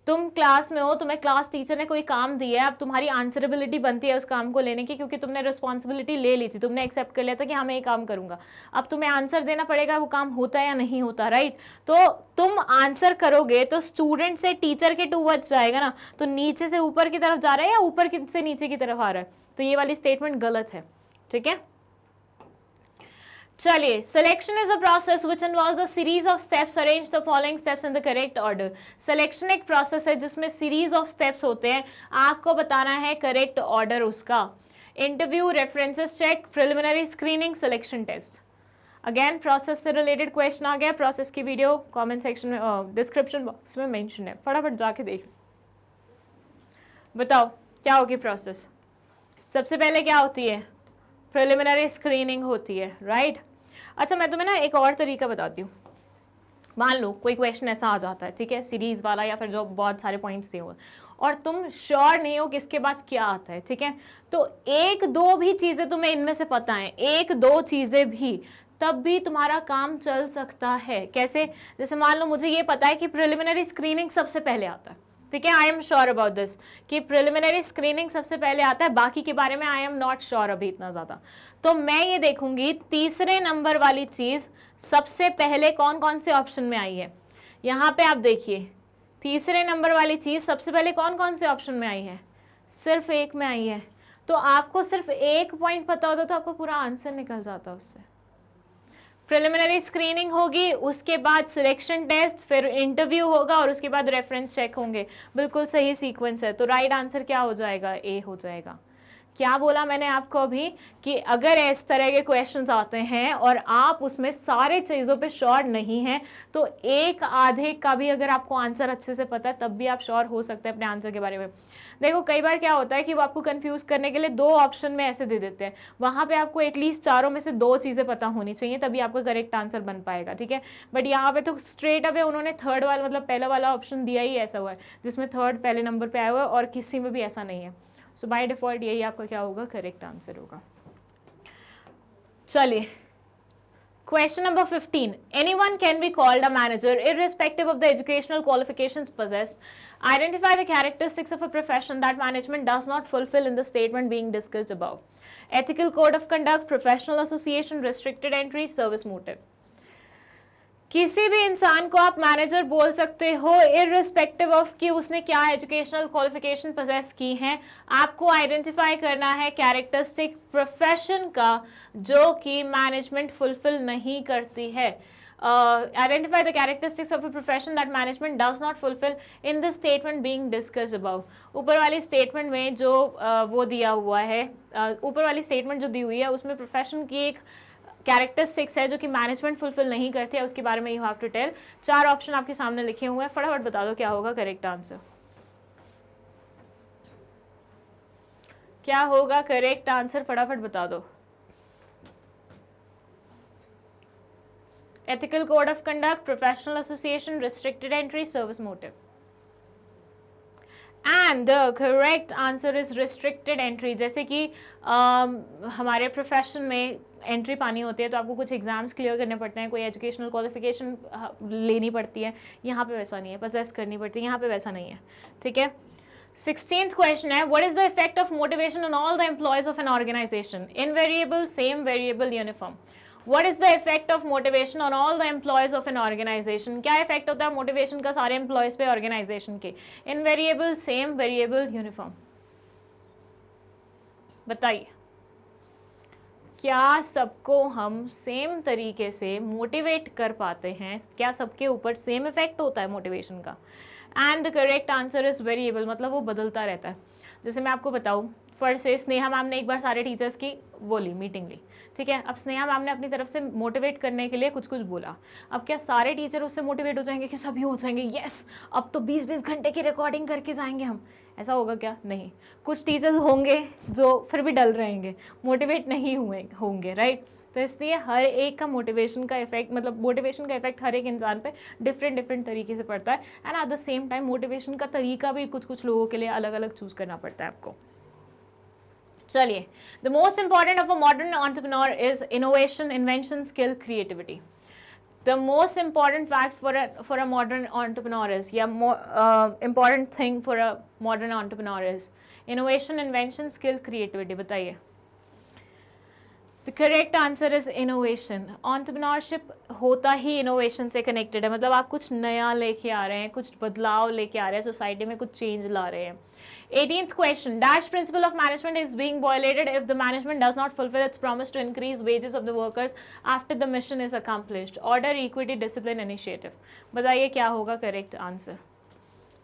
तुम क्लास में हो, तुम्हें क्लास टीचर ने कोई काम दिया है, अब तुम्हारी आंसरेबिलिटी बनती है उस काम को लेने की, क्योंकि तुमने रिस्पॉन्सिबिलिटी ले ली थी, तुमने एक्सेप्ट कर लिया था कि हाँ मैं ये काम करूंगा। अब तुम्हें आंसर देना पड़ेगा वो काम होता है या नहीं होता, राइट? तो तुम आंसर करोगे तो स्टूडेंट से टीचर के टूवर्ड्स जाएगा ना, तो नीचे से ऊपर की तरफ जा रहा है या ऊपर से नीचे की तरफ आ रहा है? तो ये वाली स्टेटमेंट गलत है, ठीक है। चलिए, selection is a process which involves a series of steps, arrange the following steps in the correct order. Selection एक प्रोसेस है जिसमें सीरीज ऑफ स्टेप्स होते हैं, आपको बताना है करेक्ट ऑर्डर उसका। Interview, references check, preliminary screening, selection test. Again process से रिलेटेड क्वेश्चन आ गया, प्रोसेस की वीडियो कमेंट सेक्शन में, डिस्क्रिप्शन बॉक्स में मेंशन है, फटाफट जाके देख। बताओ क्या होगी प्रोसेस? सबसे पहले क्या होती है? प्रिलिमिनरी स्क्रीनिंग होती है, राइट? अच्छा, मैं तुम्हें ना एक और तरीका बताती हूँ। मान लो कोई क्वेश्चन ऐसा आ जाता है, ठीक है, सीरीज वाला या फिर जो बहुत सारे पॉइंट्स दिए हुए, और तुम श्योर नहीं हो कि इसके बाद क्या आता है, ठीक है, तो एक दो भी चीजें तुम्हें इनमें से पता है, एक दो चीजें भी, तब भी तुम्हारा काम चल सकता है। कैसे? जैसे मान लो मुझे ये पता है कि प्रिलिमिनरी स्क्रीनिंग सबसे पहले आता है, ठीक है, I am sure about this कि प्रिलिमिनरी स्क्रीनिंग सबसे पहले आता है, बाकी के बारे में आई एम नॉट श्योर अभी इतना ज्यादा। तो मैं ये देखूंगी तीसरे नंबर वाली चीज सबसे पहले कौन कौन से ऑप्शन में आई है। यहाँ पे आप देखिए, तीसरे नंबर वाली चीज सबसे पहले कौन कौन से ऑप्शन में आई है? सिर्फ एक में आई है। तो आपको सिर्फ एक पॉइंट पता होता तो आपको पूरा आंसर निकल जाता उससे। प्रिलिमिनरी स्क्रीनिंग होगी, उसके बाद सिलेक्शन टेस्ट, फिर इंटरव्यू होगा और उसके बाद रेफरेंस चेक होंगे। बिल्कुल सही सीक्वेंस है। तो राइट आंसर क्या हो जाएगा? ए हो जाएगा। क्या बोला मैंने आपको अभी कि अगर इस तरह के क्वेश्चंस आते हैं और आप उसमें सारे चीज़ों पे श्योर नहीं हैं, तो एक आधे का भी अगर आपको आंसर अच्छे से पता है तब भी आप श्योर हो सकते हैं अपने आंसर के बारे में। देखो कई बार क्या होता है कि वो आपको कंफ्यूज करने के लिए दो ऑप्शन में ऐसे दे देते हैं, वहां पे आपको एटलीस्ट चारों में से दो चीजें पता होनी चाहिए तभी आपका करेक्ट आंसर बन पाएगा, ठीक है। बट यहाँ पे तो स्ट्रेट अवे उन्होंने थर्ड वाला मतलब पहला वाला ऑप्शन दिया ही ऐसा हुआ है जिसमें थर्ड पहले नंबर पे आया हुआ है और किसी में भी ऐसा नहीं है। सो बाय डिफॉल्ट यही आपका क्या होगा? करेक्ट आंसर होगा। चलिए, question number 15. Anyone can be called a manager irrespective of the educational qualifications possessed. Identify the characteristics of a profession that management does not fulfill in the statement being discussed above. Ethical code of conduct, professional association, restricted entry, service motive. किसी भी इंसान को आप manager बोल सकते हो irrespective of कि उसने क्या एजुकेशनल क्वालिफिकेशन पोजेस की हैं। आपको आइडेंटिफाई करना है कैरेक्टरिस्टिक प्रोफेशन का जो कि मैनेजमेंट फुलफिल नहीं करती है। Identify the characteristics of a profession that management does not fulfill in the statement being discussed above. ऊपर वाली स्टेटमेंट में जो वो दिया हुआ है, ऊपर वाली स्टेटमेंट जो दी हुई है उसमें प्रोफेशन की एक कैरेक्टरिस्टिक्स है जो कि मैनेजमेंट फुलफिल नहीं करती है, उसके बारे में यू हैव टू टेल। चार ऑप्शन आपके सामने लिखे हुए हैं, फटाफट बता दो क्या होगा करेक्ट आंसर। क्या होगा करेक्ट आंसर? फटाफट बता दो। Ethical code of conduct, professional association, restricted entry, service motive. And the correct answer is restricted entry. जैसे कि हमारे प्रोफेशन में एंट्री पानी होती है तो आपको कुछ एग्जाम्स क्लियर करने पड़ते हैं, कोई एजुकेशनल क्वालिफिकेशन लेनी पड़ती है, यहाँ पे वैसा नहीं है, पोजेस करनी पड़ती है, यहाँ पे वैसा नहीं है, ठीक है। 16th क्वेश्चन है, what is the effect of motivation on all the employees of an organisation? Invariable, same, variable, uniform. What is the effect of motivation on all the employees of an organization? क्या effect होता है motivation का सारे employees पे organisation के? Invariable, same, variable, uniform. बताइए, क्या सबको हम सेम तरीके से मोटिवेट कर पाते हैं? क्या सबके ऊपर सेम इफेक्ट होता है मोटिवेशन का? And the correct answer is variable, मतलब वो बदलता रहता है। जैसे मैं आपको बताऊँ, फर्स्ट से स्नेहा मैम ने एक बार सारे टीचर्स की वो ली मीटिंग ली, ठीक है। अब स्नेहा मैम ने अपनी तरफ से मोटिवेट करने के लिए कुछ कुछ बोला। अब क्या सारे टीचर उससे मोटिवेट हो जाएंगे कि सभी हो जाएंगे यस अब तो 20-20 घंटे की रिकॉर्डिंग करके जाएंगे हम? ऐसा होगा क्या? नहीं। कुछ टीचर्स होंगे जो फिर भी डल रहेंगे, मोटिवेट नहीं होंगे, राइट। तो इसलिए हर एक का मोटिवेशन का इफेक्ट, मतलब मोटिवेशन का इफेक्ट हर एक इंसान पे डिफरेंट तरीके से पड़ता है, and at the same time motivation का तरीका भी कुछ लोगों के लिए अलग अलग चूज करना पड़ता है आपको। चलिए, the most important of a modern entrepreneur is innovation, invention, skill, creativity. The most important fact for a modern entrepreneur is, important thing for a modern entrepreneur is innovation, invention, skill, creativity. बताइए। The correct answer is innovation. Entrepreneurship होता ही innovation से connected है, मतलब आप कुछ नया लेके आ रहे हैं, कुछ बदलाव लेके आ रहे हैं, सोसाइटी में कुछ चेंज ला रहे हैं। 18th question, dash principle of management is being violated if the management does not fulfill its promise to increase wages of the workers after the mission is accomplished. Order, equity, discipline, initiative. बताइए क्या होगा correct answer.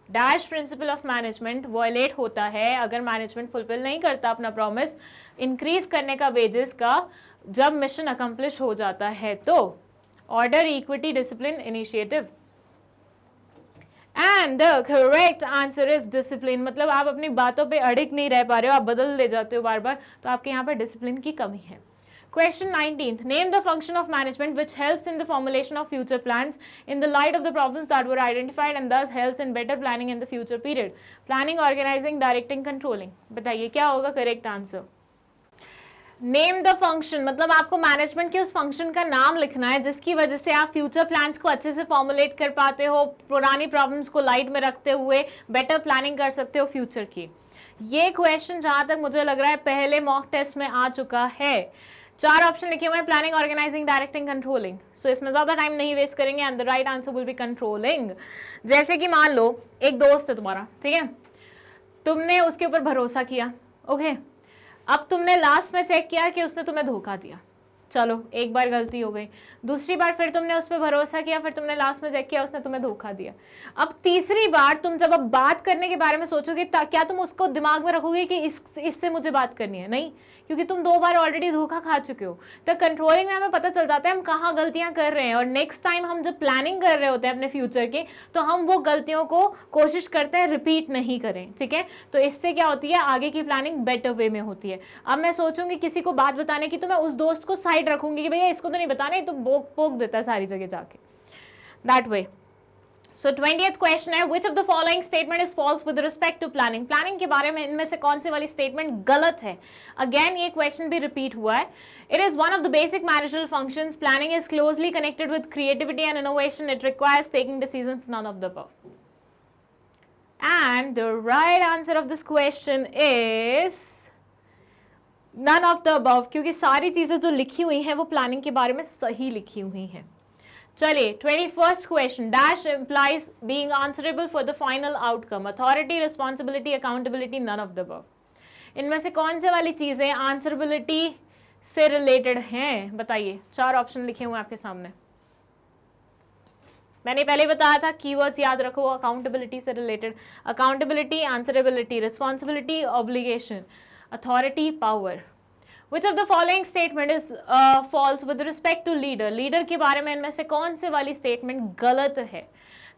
Dash principle of management violate होता है अगर management fulfil नहीं करता अपना promise increase करने का वेजेस का जब मिशन अकम्प्लिश हो जाता है। तो order, equity, discipline, initiative. And the correct answer is discipline. मतलब आप अपनी बातों पे अड़िग नहीं रह पा रहे हो, आप बदल ले जाते हो बार बार, तो आपके यहाँ पर डिसिप्लिन की कमी है। Question 19th, name the function of management which helps in the formulation of future plans in the light of the problems that were identified and thus helps in better planning in the future period. Planning, organizing, directing, controlling. बताइए क्या होगा correct answer. Name the function, मतलब आपको management के उस function का नाम लिखना है जिसकी वजह से आप फ्यूचर प्लान्स को अच्छे से फॉर्मुलेट कर पाते हो, पुरानी प्रॉब्लम्स को लाइट में रखते हुए बेटर प्लानिंग कर सकते हो फ्यूचर की। ये क्वेश्चन जहां तक मुझे लग रहा है पहले मॉक टेस्ट में आ चुका है। 4 ऑप्शन लिखे हुए हैं, प्लानिंग, ऑर्गेनाइजिंग, डायरेक्टिंग, कंट्रोलिंग। सो इसमें ज्यादा टाइम नहीं वेस्ट करेंगे and the right answer will be controlling. जैसे कि मान लो एक दोस्त है तुम्हारा, ठीक है, तुमने उसके ऊपर भरोसा किया, ओके, अब तुमने लास्ट में चेक किया कि उसने तुम्हें धोखा दिया। चलो एक बार गलती हो गई, दूसरी बार फिर तुमने उस पर भरोसा किया, फिर तुमने लास्ट में चेक किया उसने तुम्हें धोखा दिया। अब तीसरी बार तुम जब अब बात करने के बारे में सोचोगे क्या तुम उसको दिमाग में रखोगे कि इससे मुझे बात करनी है? नहीं, क्योंकि तुम 2 बार ऑलरेडी धोखा खा चुके हो। तो कंट्रोलिंग में हमें पता चल जाता है हम कहाँ गलतियां कर रहे हैं, और नेक्स्ट टाइम हम जब प्लानिंग कर रहे होते हैं अपने फ्यूचर की, तो हम वो गलतियों को कोशिश करते हैं रिपीट नहीं करें, ठीक है। तो इससे क्या होती है, आगे की प्लानिंग बेटर वे में होती है। अब मैं सोचूंगी किसी को बात बताने की, तो मैं उस दोस्त को साइड रखूंगी कि भैया इसको तो नहीं बताना, तो पोक देता है सारी जगह जाके, that way. So 20th question है, which of the following statement is false with respect to planning? Planning के बारे में इनमें से कौन सी वाली statement गलत है? Again ये question भी repeat हुआ है। It is one of the basic managerial functions. Planning is closely connected with creativity and innovation. It requires taking decisions, none of the above. And the right answer of this question is none of the above, क्योंकि सारी चीजें जो लिखी हुई हैं वो planning के बारे में सही लिखी हुई हैं। चलिए 21st question, dash implies being answerable for the final outcome. Authority, responsibility, accountability, none of the above. इनमें से कौन से वाली चीजें आंसरेबिलिटी से रिलेटेड हैं? बताइए, 4 ऑप्शन लिखे हुए हैं आपके सामने। मैंने पहले बताया था कीवर्ड्स याद रखो अकाउंटेबिलिटी से related. Accountability, answerability, responsibility, obligation, authority, power. Which of the following statement is false with respect to leader? Leader के बारे में इनमें से कौन से वाली स्टेटमेंट गलत है?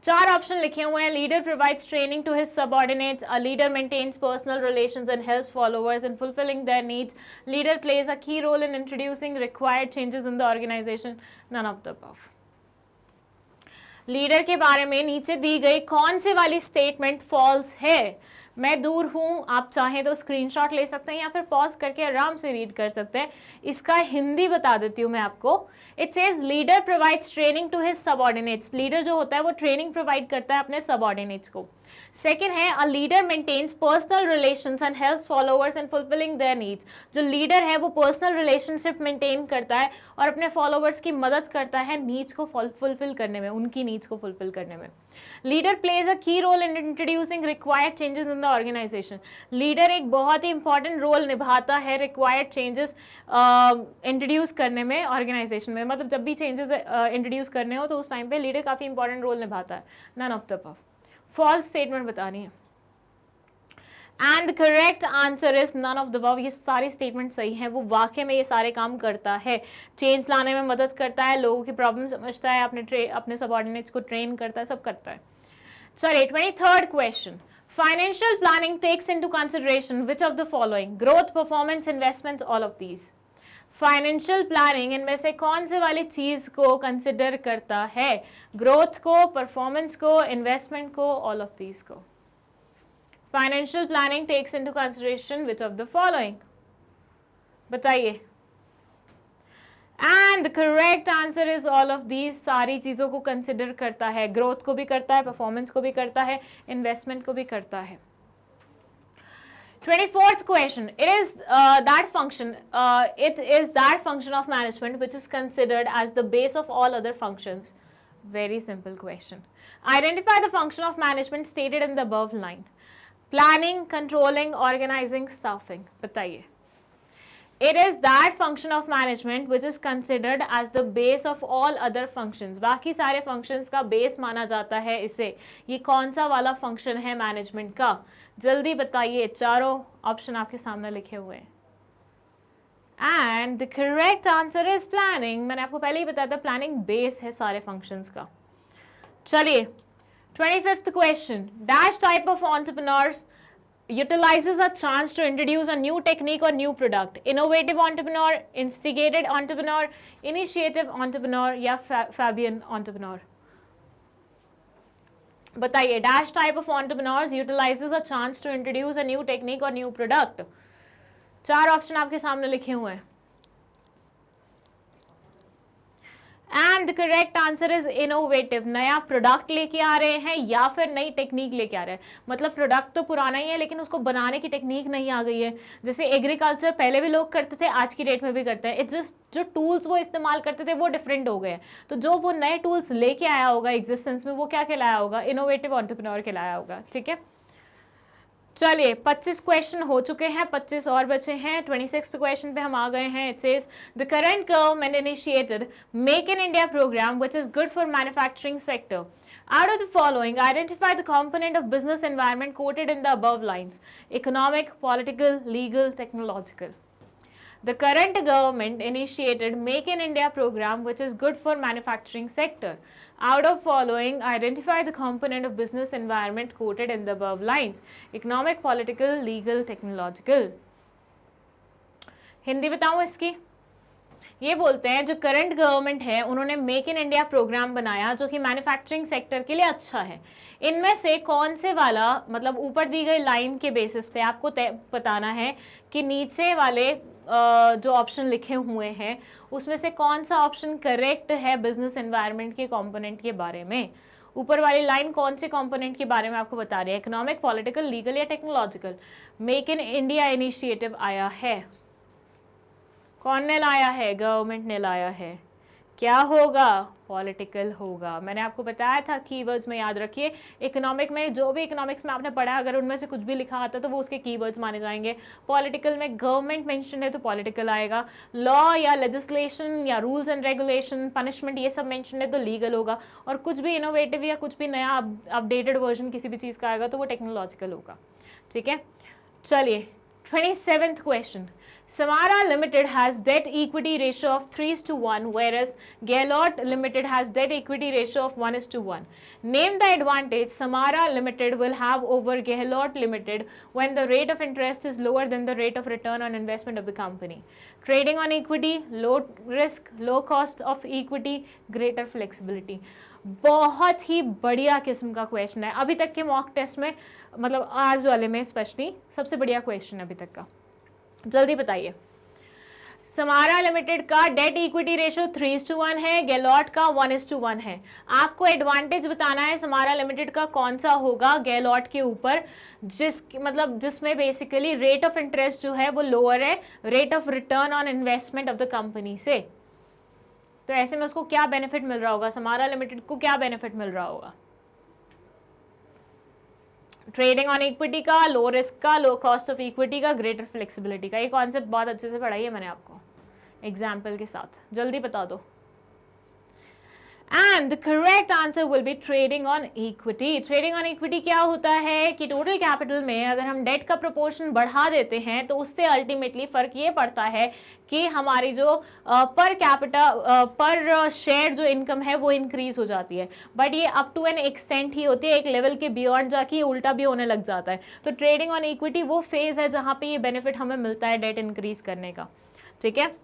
4 ऑप्शन लिखे हुए हैं। Leader provides training to his subordinates. A leader maintains personal relations and helps followers in fulfilling their needs. Leader plays a key role in introducing required changes in the organization. None of the above. Leader के बारे में नीचे दी गई कौन सी वाली statement false है? मैं दूर हूं, आप चाहें तो स्क्रीनशॉट ले सकते हैं या फिर पॉज करके आराम से रीड कर सकते हैं। इसका हिंदी बता देती हूं मैं आपको। It says leader provides training to his subordinates. Leader जो होता है वो ट्रेनिंग प्रोवाइड करता है अपने सबऑर्डिनेट्स को। सेकेंड है, a leader maintains personal relations and helps followers in fulfilling their needs. जो लीडर है वो पर्सनल रिलेशनशिप मेंटेन करता है और अपने फॉलोअर्स की मदद करता है नीड्स को फुलफिल करने में, उनकी नीड्स को फुलफिल करने में। Leader plays a key role in introducing required changes in the organisation. Leader एक बहुत ही इंपॉर्टेंट रोल निभाता है रिक्वायर्ड चेंजेस इंट्रोड्यूस करने में ऑर्गेनाइजेशन में। मतलब जब भी चेंजेस इंट्रोड्यूस करने हो तो उस टाइम पे लीडर काफी इंपॉर्टेंट रोल निभाता है। None of the above. False statement बतानी है and correct answer is none of the above. ये सारी स्टेटमेंट सही है, वो वाकई में ये सारे काम करता है, चेंज लाने में मदद करता है, लोगों की प्रॉब्लम समझता है, अपने सबऑर्डिनेट्स को ट्रेन करता है, सब करता है। चलिए 23rd question, financial planning takes into consideration which of the following? Growth, performance, investments, all of these. Financial planning इनमें से कौन से वाली चीज को कंसिडर करता है? ग्रोथ को, परफॉर्मेंस को, इन्वेस्टमेंट को, ऑल ऑफ दीज को. Financial planning takes into consideration which of the following? बताइए. And the correct answer is all of these. सारी चीजों को कंसिडर करता है, ग्रोथ को भी करता है, परफॉर्मेंस को भी करता है, इन्वेस्टमेंट को भी करता है. 24th question. It is that function of management which is considered as the base of all other functions. Very simple question. Identify the function of management stated in the above line. Planning, controlling, organizing, staffing. बताइए. It is that function of management which is considered as the base of all other functions. बाकी सारे functions का base माना जाता है इसे. ये कौन सा वाला function है management का? जल्दी बताइए. चारों option आपके सामने लिखे हुए हैं. And the correct answer is planning. मैंने आपको पहले ही बताया था planning base है सारे functions का. चलिए. 25th question. Dash type of entrepreneurs utilizes a chance to introduce a new technique or new product. Innovative entrepreneur, instigated entrepreneur, initiative entrepreneur या Fabian entrepreneur. बताइए. Dash type of entrepreneurs utilizes a chance to introduce a new technique or new product. चार option आपके सामने लिखे हुए हैं. And the correct answer is innovative. नया product लेके आ रहे हैं या फिर नई टेक्निक लेके आ रहे हैं. मतलब प्रोडक्ट तो पुराना ही है लेकिन उसको बनाने की टेक्निक नहीं आ गई है. जैसे एग्रीकल्चर पहले भी लोग करते थे, आज की डेट में भी करते हैं. इट्स जस्ट जो टूल्स वो इस्तेमाल करते थे वो डिफरेंट हो गए हैं. तो जो वो नए टूल्स लेके आया होगा एग्जिस्टेंस में, वो क्या कहलाया होगा? इनोवेटिव एंटरप्रेन्योर कहलाया होगा. ठीक है. चलिए 25 क्वेश्चन हो चुके हैं, 25 और बचे हैं. 26th क्वेश्चन पे हम आ गए हैं. It says the current government initiated make in India programme which is good for manufacturing sector. Out of the following, identify the component of business environment quoted in the above lines: economic, political, legal, technological. The current government initiated Make in India program which is good for manufacturing sector. Out of following, identify the component of business environment quoted in the above lines: economic, political, legal, technological. Hindi बताऊं इसकी? ये बोलते हैं जो current government है उन्होंने make in India programme बनाया जो कि मैन्युफैक्चरिंग सेक्टर के लिए अच्छा है. इनमें से कौन से वाला, मतलब ऊपर दी गई लाइन के बेसिस पे आपको बताना है कि नीचे वाले जो ऑप्शन लिखे हुए हैं उसमें से कौन सा ऑप्शन करेक्ट है बिजनेस एनवायरनमेंट के कंपोनेंट के बारे में. ऊपर वाली लाइन कौन से कंपोनेंट के बारे में आपको बता रही है? इकोनॉमिक, पॉलिटिकल, लीगल या technological. Make in India initiative आया है, कौन ने लाया है? गवर्नमेंट ने लाया है. क्या होगा? पॉलिटिकल होगा. मैंने आपको बताया था कीवर्ड्स में याद रखिए. इकोनॉमिक में जो भी इकोनॉमिक्स में आपने पढ़ा, अगर उनमें से कुछ भी लिखा आता तो वो उसके कीवर्ड्स माने जाएंगे. पॉलिटिकल में गवर्नमेंट मेंशन है तो पॉलिटिकल आएगा. लॉ या लेजिस्लेशन या रूल्स एंड रेगुलेशन, पनिशमेंट, ये सब मेंशन है तो लीगल होगा. और कुछ भी इनोवेटिव या कुछ भी नया अपडेटेड वर्जन किसी भी चीज़ का आएगा तो वो टेक्नोलॉजिकल होगा. ठीक है. चलिए 27th question. Samara Limited has debt equity ratio of 3:1, whereas Gaylord Limited has debt equity ratio of 1:1. Name the advantage Samara Limited will have over Gaylord Limited when the rate of interest is lower than the rate of return on investment of the company. Trading on equity, low risk, low cost of equity, greater flexibility. बहुत ही बढ़िया किस्म का question है. अभी तक के mock test में, मतलब आज वाले में स्पेशली, सबसे बढ़िया क्वेश्चन अभी तक का. जल्दी बताइए. समारा लिमिटेड का डेट इक्विटी रेशियो 3:1 है, गैलोट का 1:1 है. आपको एडवांटेज बताना है समारा लिमिटेड का कौन सा होगा गैलोट के ऊपर, जिसमें बेसिकली रेट ऑफ इंटरेस्ट जो है वो लोअर है rate of return on investment of the company से. तो ऐसे में उसको क्या बेनिफिट मिल रहा होगा? समारा लिमिटेड को क्या बेनिफिट मिल रहा होगा? ट्रेडिंग ऑन इक्विटी का, लो रिस्क का, लो कॉस्ट ऑफ इक्विटी का, ग्रेटर फ्लेक्सिबिलिटी का. ये कॉन्सेप्ट बहुत अच्छे से पढ़ाई है मैंने आपको एग्जाम्पल के साथ. जल्दी बता दो. And the correct answer will be trading on equity. Trading on equity क्या होता है कि टोटल कैपिटल में अगर हम डेट का प्रोपोर्शन बढ़ा देते हैं तो उससे अल्टीमेटली फर्क ये पड़ता है कि हमारी जो पर शेयर जो इनकम है वो इंक्रीज हो जाती है. बट ये अप टू एन एक्सटेंट ही होती है, एक लेवल के बियॉन्ड जाके उल्टा भी होने लग जाता है. तो ट्रेडिंग ऑन इक्विटी वो फेज है जहाँ पे ये बेनिफिट हमें मिलता है डेट इंक्रीज करने का. ठीक है.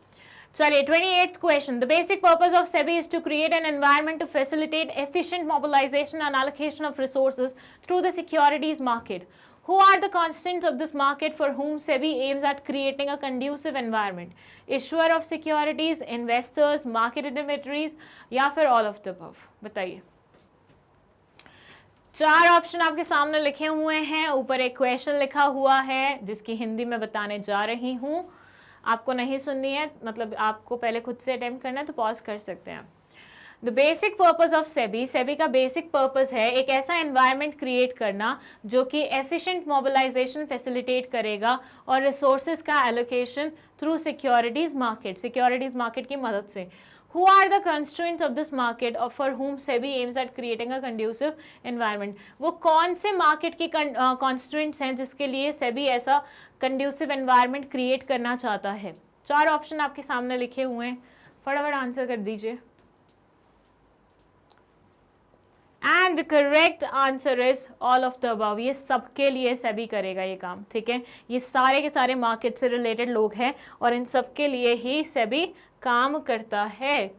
चलिए 28th question, the basic purpose of SEBI is to create an environment to facilitate efficient mobilisation and allocation of resources through the securities market. Who are the constituents of this market for whom SEBI aims at creating a conducive environment? Issuer of securities, investors, market intermediaries या फिर all of the above? बताइए. 4 option आपके सामने लिखे हुए हैं, ऊपर एक क्वेश्चन लिखा हुआ है जिसकी हिंदी में बताने जा रही हूँ. आपको नहीं सुननी है, मतलब आपको पहले खुद से अटेम्प्ट करना है तो पॉज कर सकते हैं. The basic purpose of SEBI, SEBI का बेसिक पर्पस है एक ऐसा एनवायरनमेंट क्रिएट करना जो कि एफिशिएंट मोबिलाइजेशन फैसिलिटेट करेगा और रिसोर्सेज का allocation through securities market, securities market की मदद से. Who are the constituents of this market or for whom SEBI aims at creating a conducive environment? वो कौन से मार्केट के constituents हैं जिसके लिए SEBI ऐसा conducive environment क्रिएट करना चाहता है? 4 ऑप्शन आपके सामने लिखे हुए हैं, फटाफट आंसर कर दीजिए. And the correct answer is all of the above. ये सबके लिए सेबी करेगा ये काम, ठीक है. ये सारे के सारे मार्केट से रिलेटेड लोग हैं और इन सबके लिए ही सेबी काम करता है.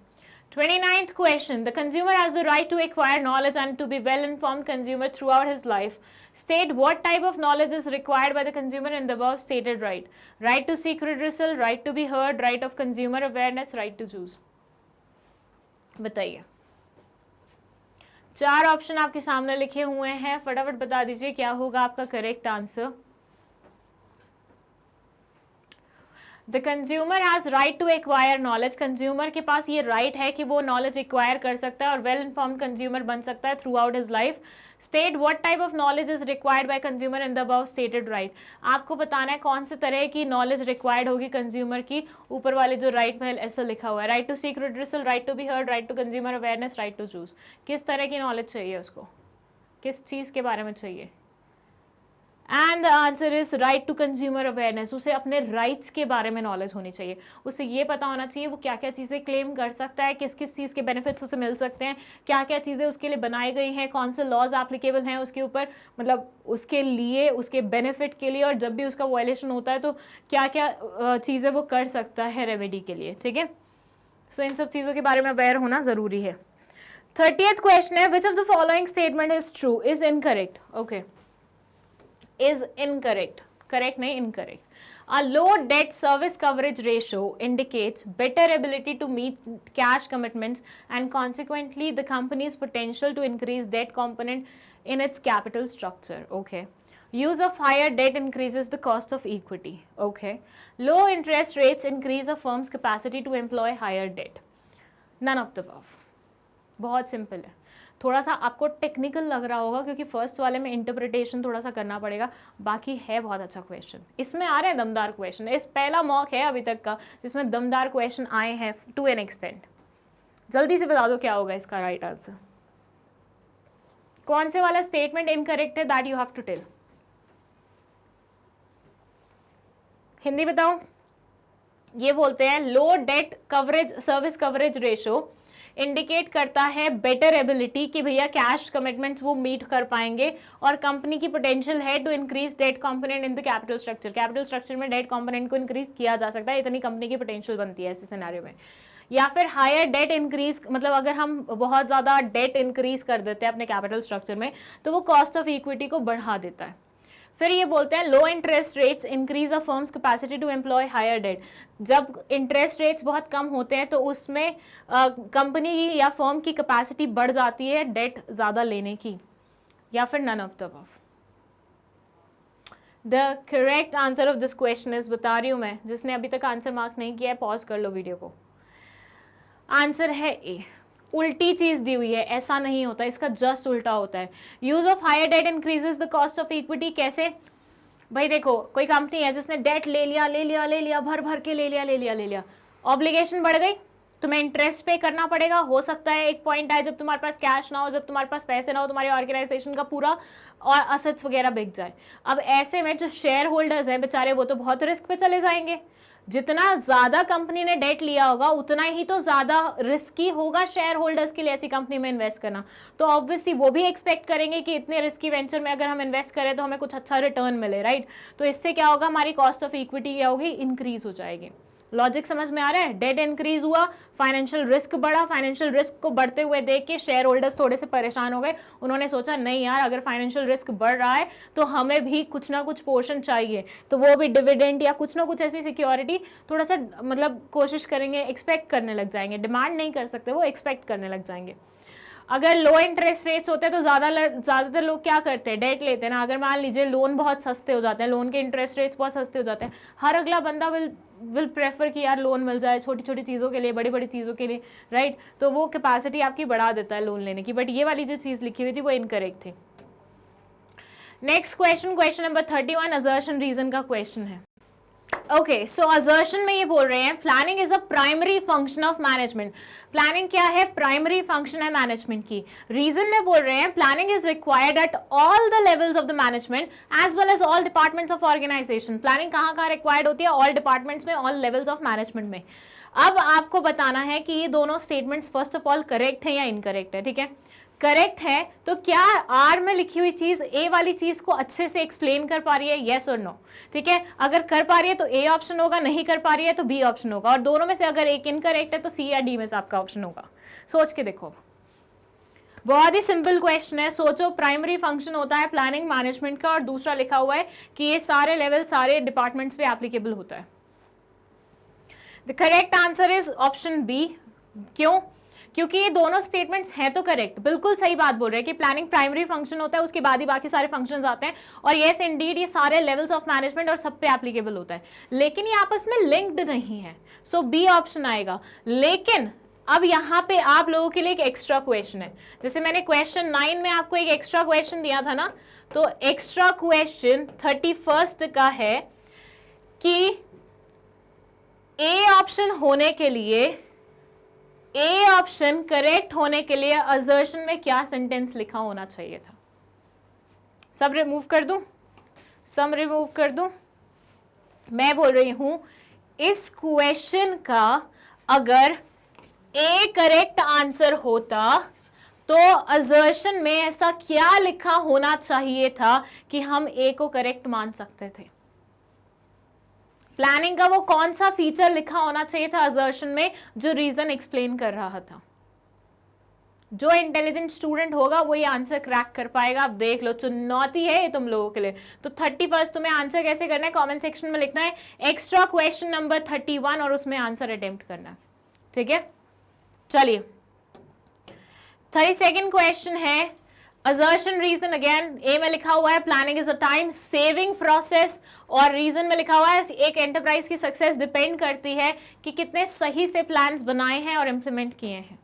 29th question, the consumer has the right to acquire knowledge and to be well informed consumer throughout his life. State what type of knowledge is required by the consumer in the above stated right. Right to seek redressal, right to be heard, right of consumer awareness, right to choose. बताइए. 4 option आपके सामने लिखे हुए हैं, फटाफट बता दीजिए क्या होगा आपका correct answer. The consumer has right to acquire knowledge, consumer के पास ये राइट है कि वो नॉलेज एक्वायर कर सकता है और वेल इन्फॉर्म्ड कंज्यूमर बन सकता है through out his life. State what type of knowledge is required by consumer in the above stated right. आपको बताना है कौन से तरह की नॉलेज रिक्वायर्ड होगी कंज्यूमर की. ऊपर वाले जो राइट में ऐसा लिखा हुआ है, right to seek redressal, right to be heard, right to consumer awareness, right to choose. किस तरह की नॉलेज चाहिए उसको, किस चीज़ के बारे में चाहिए? And the answer is right to consumer awareness. उसे अपने राइट्स के बारे में नॉलेज होनी चाहिए. उसे ये पता होना चाहिए वो क्या क्या चीज़ें क्लेम कर सकता है, किस किस चीज़ के बेनिफिट्स उसे मिल सकते हैं, क्या क्या चीज़ें उसके लिए बनाई गई हैं, कौन से लॉज एप्लीकेबल हैं उसके ऊपर, मतलब उसके लिए, उसके बेनिफिट के लिए, और जब भी उसका वायलेशन होता है तो क्या क्या चीज़ें वो कर सकता है रेमेडी के लिए, ठीक है. सो इन सब चीज़ों के बारे में अवेयर होना ज़रूरी है. 30th क्वेश्चन है, which of the following statement is true, is incorrect. Okay, is incorrect, correct नहीं, incorrect. A low debt service coverage ratio indicates better ability to meet cash commitments and consequently the company's potential to increase debt component in its capital structure. Okay. Use of higher debt increases the cost of equity. Okay. Low interest rates increase a firm's capacity to employ higher debt. None of the above. बहुत simple है. थोड़ा सा आपको technical लग रहा होगा क्योंकि first वाले में इंटरप्रिटेशन थोड़ा सा करना पड़ेगा, बाकी है बहुत अच्छा क्वेश्चन. इसमें आ रहे हैं दमदार क्वेश्चन. इस पहला मॉक है अभी तक का जिसमें दमदार क्वेश्चन आए हैं टू एन एक्सटेंट. जल्दी से बता दो क्या होगा इसका राइट आंसर. कौन से वाला स्टेटमेंट इनकरेक्ट है, that you have to tell. Hindi बताओ. ये बोलते हैं low debt coverage service coverage ratio indicate करता है बेटर एबिलिटी कि भैया कैश कमिटमेंट्स वो मीट कर पाएंगे और कंपनी की पोटेंशियल है to increase debt component in the capital structure. Capital structure में डेट कंपोनेंट को इंक्रीज किया जा सकता है, इतनी कंपनी की पोटेंशियल बनती है ऐसे सिनेरियो में. या फिर हायर डेट इंक्रीज, मतलब अगर हम बहुत ज़्यादा डेट इंक्रीज कर देते हैं अपने कैपिटल स्ट्रक्चर में तो वो कॉस्ट ऑफ इक्विटी को बढ़ा देता है. फिर ये बोलते हैं low interest rates increase a firm's capacity to employ higher debt. जब इंटरेस्ट रेट्स बहुत कम होते हैं तो उसमें कंपनी की या फर्म की कैपेसिटी बढ़ जाती है डेट ज़्यादा लेने की. या फिर none of the above. The correct answer of this question is, बता रही हूँ मैं, जिसने अभी तक आंसर मार्क नहीं किया है पॉज कर लो वीडियो को. आंसर है ए. उल्टी चीज दी हुई है, ऐसा नहीं होता, इसका जस्ट उल्टा होता है. Use of higher debt increases the cost of equity. कैसे भाई, देखो कोई कंपनी है जिसने डेट ले लिया भर भर के ले लिया, ऑब्लिगेशन बढ़ गई, तुम्हें इंटरेस्ट पे करना पड़ेगा. हो सकता है एक पॉइंट आए जब तुम्हारे पास कैश ना हो, जब तुम्हारे पास पैसे ना हो, तुम्हारी ऑर्गेनाइजेशन का पूरा और असेट्स वगैरह बिक जाए. अब ऐसे में जो शेयर होल्डर्स हैं बेचारे वो तो बहुत रिस्क पे चले जाएंगे. जितना ज्यादा कंपनी ने डेट लिया होगा उतना ही तो ज्यादा रिस्की होगा शेयर होल्डर्स के लिए ऐसी कंपनी में इन्वेस्ट करना. तो ऑब्वियसली वो भी एक्सपेक्ट करेंगे कि इतने रिस्की वेंचर में अगर हम इन्वेस्ट करें तो हमें कुछ अच्छा रिटर्न मिले, राइट. तो इससे क्या होगा, हमारी कॉस्ट ऑफ इक्विटी क्या होगी, इंक्रीज हो जाएगी. लॉजिक समझ में आ रहा है? डेट इंक्रीज हुआ, फाइनेंशियल रिस्क बढ़ा, फाइनेंशियल रिस्क को बढ़ते हुए देख के शेयर होल्डर्स थोड़े से परेशान हो गए। उन्होंने सोचा नहीं यार, अगर फाइनेंशियल रिस्क बढ़ रहा है तो हमें भी कुछ ना कुछ पोर्शन चाहिए, तो वो भी डिविडेंड या कुछ ना कुछ ऐसी सिक्योरिटी थोड़ा सा मतलब कोशिश करेंगे, एक्सपेक्ट करने लग जाएंगे। डिमांड नहीं कर सकते, वो एक्सपेक्ट करने लग जाएंगे। अगर लो इंटरेस्ट रेट्स होते हैं तो ज़्यादातर लोग क्या करते हैं, डेट लेते हैं ना। अगर मान लीजिए लोन बहुत सस्ते हो जाते हैं, लोन के इंटरेस्ट रेट्स बहुत सस्ते हो जाते हैं, हर अगला बंदा विल प्रेफर कि यार लोन मिल जाए छोटी छोटी चीज़ों के लिए, बड़ी बड़ी चीज़ों के लिए, राइट। तो वो कैपेसिटी आपकी बढ़ा देता है लोन लेने की। बट ये वाली जो चीज़ लिखी हुई थी वो इनकरेक्ट थी। Next question number 31 assertion reason का क्वेश्चन है। ओके, सो असर्शन में ये बोल रहे हैं planning is a primary function of management. Planning क्या है? प्राइमरी फंक्शन है मैनेजमेंट की। रीजन में बोल रहे हैं planning is required at all the levels of the management as well as all departments of organisation. Planning कहाँ कहाँ रिक्वायर्ड होती है? ऑल डिपार्टमेंट्स में, ऑल लेवल्स ऑफ मैनेजमेंट में। अब आपको बताना है कि ये दोनों statements first of all correct है या इनकरेक्ट है, ठीक है। करेक्ट है तो क्या आर में लिखी हुई चीज ए वाली चीज को अच्छे से एक्सप्लेन कर पा रही है? येस और नो, ठीक है। अगर कर पा रही है तो ए ऑप्शन होगा, नहीं कर पा रही है तो बी ऑप्शन होगा, और दोनों में से अगर एक इनकरेक्ट है तो सी या डी में से आपका ऑप्शन होगा। सोच के देखो, बहुत ही सिंपल क्वेश्चन है। सोचो, प्राइमरी फंक्शन होता है प्लानिंग मैनेजमेंट का, और दूसरा लिखा हुआ है कि ये सारे लेवल सारे डिपार्टमेंट्स पे एप्लीकेबल होता है। The correct answer is option B. क्यों? क्योंकि ये दोनों स्टेटमेंट्स हैं तो करेक्ट, बिल्कुल सही बात बोल रहे हैं कि प्लानिंग प्राइमरी फंक्शन होता है, उसके बाद ही बाकी सारे फंक्शंस आते हैं। और येस इंडीड ये सारे लेवल्स ऑफ मैनेजमेंट और सब पे एप्लीकेबल होता है, लेकिन ये आपस में लिंक्ड नहीं है, सो बी ऑप्शन आएगा। लेकिन अब यहाँ पे आप लोगों के लिए एक एक्स्ट्रा क्वेश्चन है। जैसे मैंने क्वेश्चन 9 में आपको एक एक्स्ट्रा क्वेश्चन दिया था ना, तो एक्स्ट्रा क्वेश्चन 31 का है कि ए ऑप्शन होने के लिए, ए ऑप्शन करेक्ट होने के लिए असर्शन में क्या सेंटेंस लिखा होना चाहिए था? सब रिमूव कर दूं? सम रिमूव कर दूं? मैं बोल रही हूं इस क्वेश्चन का अगर ए करेक्ट आंसर होता तो असर्शन में ऐसा क्या लिखा होना चाहिए था कि हम ए को करेक्ट मान सकते थे? प्लानिंग का वो कौन सा फीचर लिखा होना चाहिए था असर्शन में जो रीजन एक्सप्लेन कर रहा था? जो इंटेलिजेंट स्टूडेंट होगा वो ये आंसर क्रैक कर पाएगा। आप देख लो, चुनौती है ये तुम लोगों के लिए। तो 31 तुम्हें आंसर कैसे करना है? कमेंट सेक्शन में लिखना है एक्स्ट्रा क्वेश्चन नंबर 31 और उसमें आंसर अटेम्प्ट करना है, ठीक है। चलिए 32nd क्वेश्चन है असर्शन रीजन। अगेन ए में लिखा हुआ है planning is a time saving process, और रीजन में लिखा हुआ है एक एंटरप्राइज की सक्सेस डिपेंड करती है कि कितने सही से प्लान्स बनाए हैं और इंप्लीमेंट किए हैं।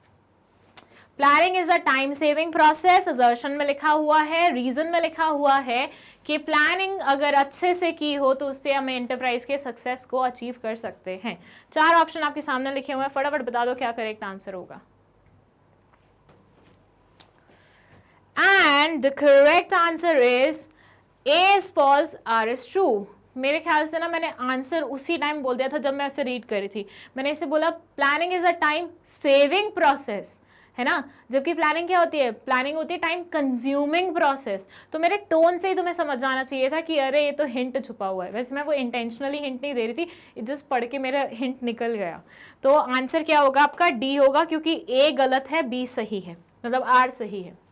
Planning is a time saving process assertion में लिखा हुआ है, रीजन में लिखा हुआ है कि प्लानिंग अगर अच्छे से की हो तो उससे हम एंटरप्राइज के सक्सेस को अचीव कर सकते हैं। 4 ऑप्शन आपके सामने लिखे हुए हैं, फटाफट बता दो क्या करेक्ट आंसर होगा। And the correct answer is A is false, R is true. मेरे ख्याल से ना मैंने आंसर उसी टाइम बोल दिया था जब मैं इसे रीड कर रही थी। मैंने इसे बोला planning is a time saving process, है ना, जबकि प्लानिंग क्या होती है? प्लानिंग होती है टाइम कंज्यूमिंग प्रोसेस। तो मेरे टोन से ही तुम्हें समझ जाना चाहिए था कि अरे ये तो हिंट छुपा हुआ है। वैसे मैं वो इंटेंशनली हिंट नहीं दे रही थी, जस्ट पढ़ के मेरा हिंट निकल गया। तो आंसर क्या होगा आपका? डी होगा, क्योंकि ए गलत है, बी सही है, मतलब आर सही है।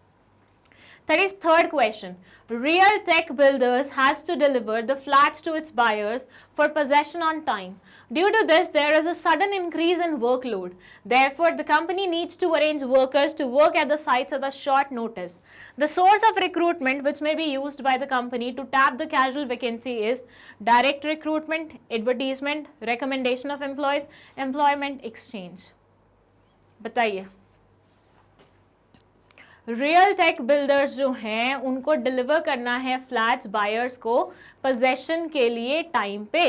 33rd question. Real tech builders has to deliver the flats to its buyers for possession on time. Due to this, there is a sudden increase in workload. Therefore, the company needs to arrange workers to work at the sites at a short notice. The source of recruitment which may be used by the company to tap the casual vacancy is direct recruitment, advertisement, recommendation of employees, employment exchange. बताइए। Real take builders जो हैं उनको deliver करना है flats buyers को possession के लिए time पे।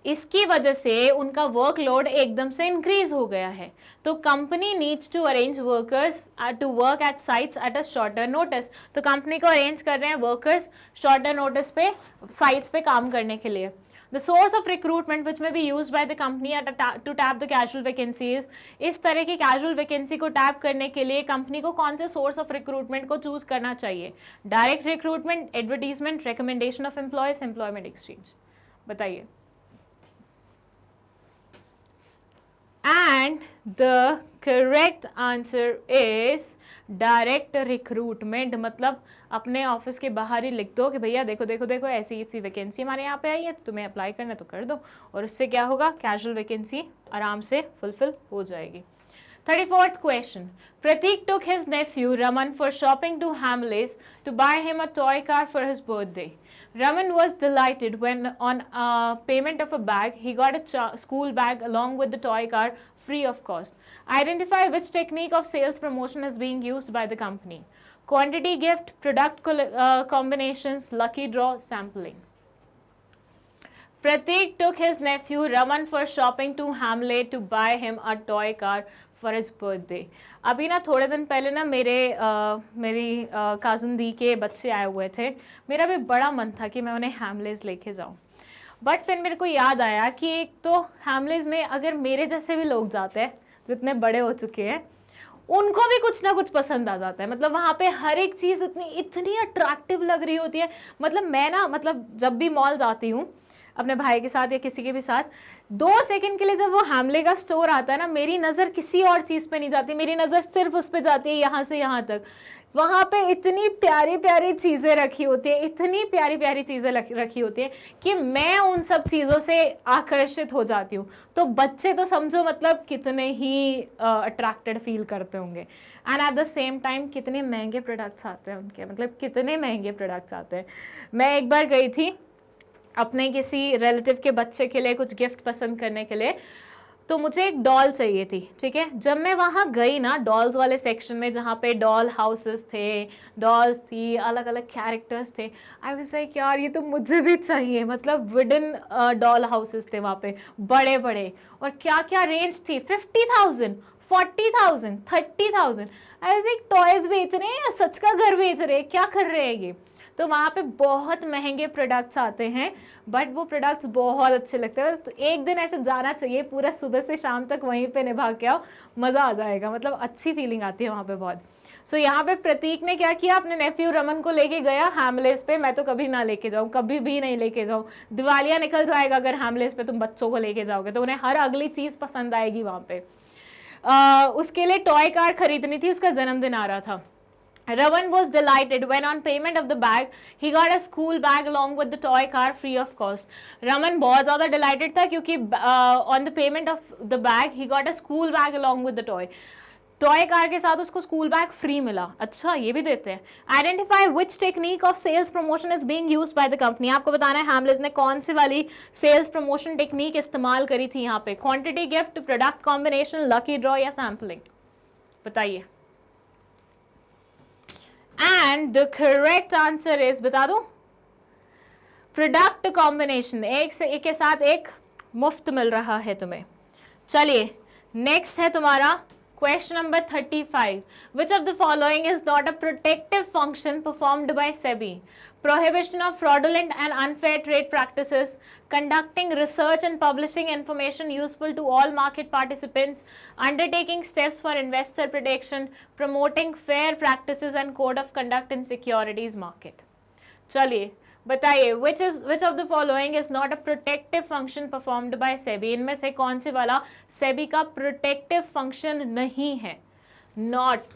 इसकी वजह से उनका वर्कलोड एकदम से इंक्रीज हो गया है, तो company needs to arrange workers to work at sites at a shorter notice. तो कंपनी को अरेंज कर रहे हैं वर्कर्स शॉर्टर नोटिस पे साइट्स पे काम करने के लिए। The source of recruitment which may be used by the company to tap the casual vacancies, इस तरह की casual vacancy को टैप करने के लिए कंपनी को कौन से source of recruitment को चूज करना चाहिए? Direct recruitment, advertisement, recommendation of employees, employment exchange. बताइए। and the correct answer is direct recruitment. मतलब अपने ऑफिस के बाहर ही लिख दो कि भैया देखो देखो देखो ऐसी ऐसी वैकेंसी हमारे यहाँ पे आई है, तुम्हें अप्लाई करना है तो कर दो, और उससे क्या होगा, कैजुअल वैकेंसी आराम से फुलफिल हो जाएगी। 34th question. Pratik took his nephew Raman for shopping to Hamleys to buy him a toy car for his birthday. Raman was delighted when on payment of a bag, he got a school bag along with the toy car free of cost. Identify which technique of sales promotion is being used by the company. Quantity gift, product combinations, lucky draw, sampling. Pratik took his nephew Raman for shopping to Hamley to buy him a toy car for his birthday. अभी ना थोड़े दिन पहले ना मेरी काजन दी के बच्चे आए हुए थे, मेरा भी बड़ा मन था कि मैं उन्हें हैमलेस लेके जाऊं, बट फिर मेरे को याद आया कि एक तो हैमलेस में अगर मेरे जैसे भी लोग जाते हैं जो इतने बड़े हो चुके हैं, उनको भी कुछ ना कुछ पसंद आ जाता है। मतलब वहाँ पे हर एक चीज़ इतनी अट्रैक्टिव लग रही होती है। मतलब मैं ना जब भी मॉल जाती हूँ अपने भाई के साथ या किसी के भी साथ, 2 सेकंड के लिए जब वो हैमले का स्टोर आता है ना, मेरी नज़र किसी और चीज़ पे नहीं जाती, मेरी नज़र सिर्फ उस पे जाती है, यहाँ से यहाँ तक। वहाँ पे इतनी प्यारी प्यारी चीज़ें रखी होती है, इतनी प्यारी प्यारी चीज़ें रखी होती है कि मैं उन सब चीज़ों से आकर्षित हो जाती हूँ। तो बच्चे तो समझो मतलब कितने ही अट्रैक्टेड फील करते होंगे। And at the same time कितने महंगे प्रोडक्ट्स आते हैं उनके, मतलब कितने महंगे प्रोडक्ट्स आते हैं। मैं एक बार गई थी अपने किसी रिलेटिव के बच्चे के लिए कुछ गिफ्ट पसंद करने के लिए, तो मुझे एक डॉल चाहिए थी, ठीक है। जब मैं वहाँ गई ना डॉल्स वाले सेक्शन में जहाँ पे डॉल हाउसेस थे, डॉल्स थी, अलग अलग कैरेक्टर्स थे, आई वाज लाइक यार ये तो मुझे भी चाहिए। मतलब वुडन डॉल हाउसेस थे वहाँ पे बड़े बड़े, और क्या क्या रेंज थी, 50,000, 40,000, 30,000। ऐसे टॉयज बेच रहे हैं या सच का घर बेच रहे हैं, क्या कर रहे हैं ये। तो वहाँ पे बहुत महंगे प्रोडक्ट्स आते हैं, बट वो प्रोडक्ट्स बहुत अच्छे लगते हैं। तो एक दिन ऐसे जाना चाहिए, पूरा सुबह से शाम तक वहीं पे निभा के आओ, मज़ा आ जाएगा। मतलब अच्छी फीलिंग आती है वहाँ पे बहुत। सो यहाँ पे प्रतीक ने क्या किया, अपने नेफ्यू रमन को लेके गया हैमलेस पे। मैं तो कभी ना लेके जाऊँ, कभी भी नहीं लेके जाऊँ, दिवालिया निकल जाएगा अगर हैमलेस पे तुम बच्चों को लेके जाओगे, तो उन्हें हर अगली चीज़ पसंद आएगी वहाँ पे। उसके लिए टॉय कार खरीदनी थी, उसका जन्मदिन आ रहा था। Ravan was delighted when on payment of the bag, he got a school bag along with the toy car free of cost. Raman बहुत ज़्यादा delighted था क्योंकि on the payment of the bag, he got a school bag along with the toy. Toy car के साथ उसको school bag free मिला। अच्छा ये भी देते हैं। Identify which technique of sales promotion is being used by the company. आपको बताना है हैमलेस ने कौन सी वाली सेल्स प्रमोशन टेक्निक इस्तेमाल करी थी यहाँ पे। Quantity gift, product combination, lucky draw या सैम्पलिंग, बताइए। And the correct answer is, बता दूं, प्रोडक्ट कॉम्बिनेशन। एक से एक के साथ एक मुफ्त मिल रहा है तुम्हें। चलिए नेक्स्ट है तुम्हारा question number 35. Which of the following is not a protective function performed by SEBI? Prohibition of fraudulent and unfair trade practices, conducting research and publishing information useful to all market participants, undertaking steps for investor protection, promoting fair practices and code of conduct in securities market. चलिए बताइए, which of the following is not a protective function performed by SEBI? इनमें से कौन से वाला SEBI का protective function नहीं है? Not.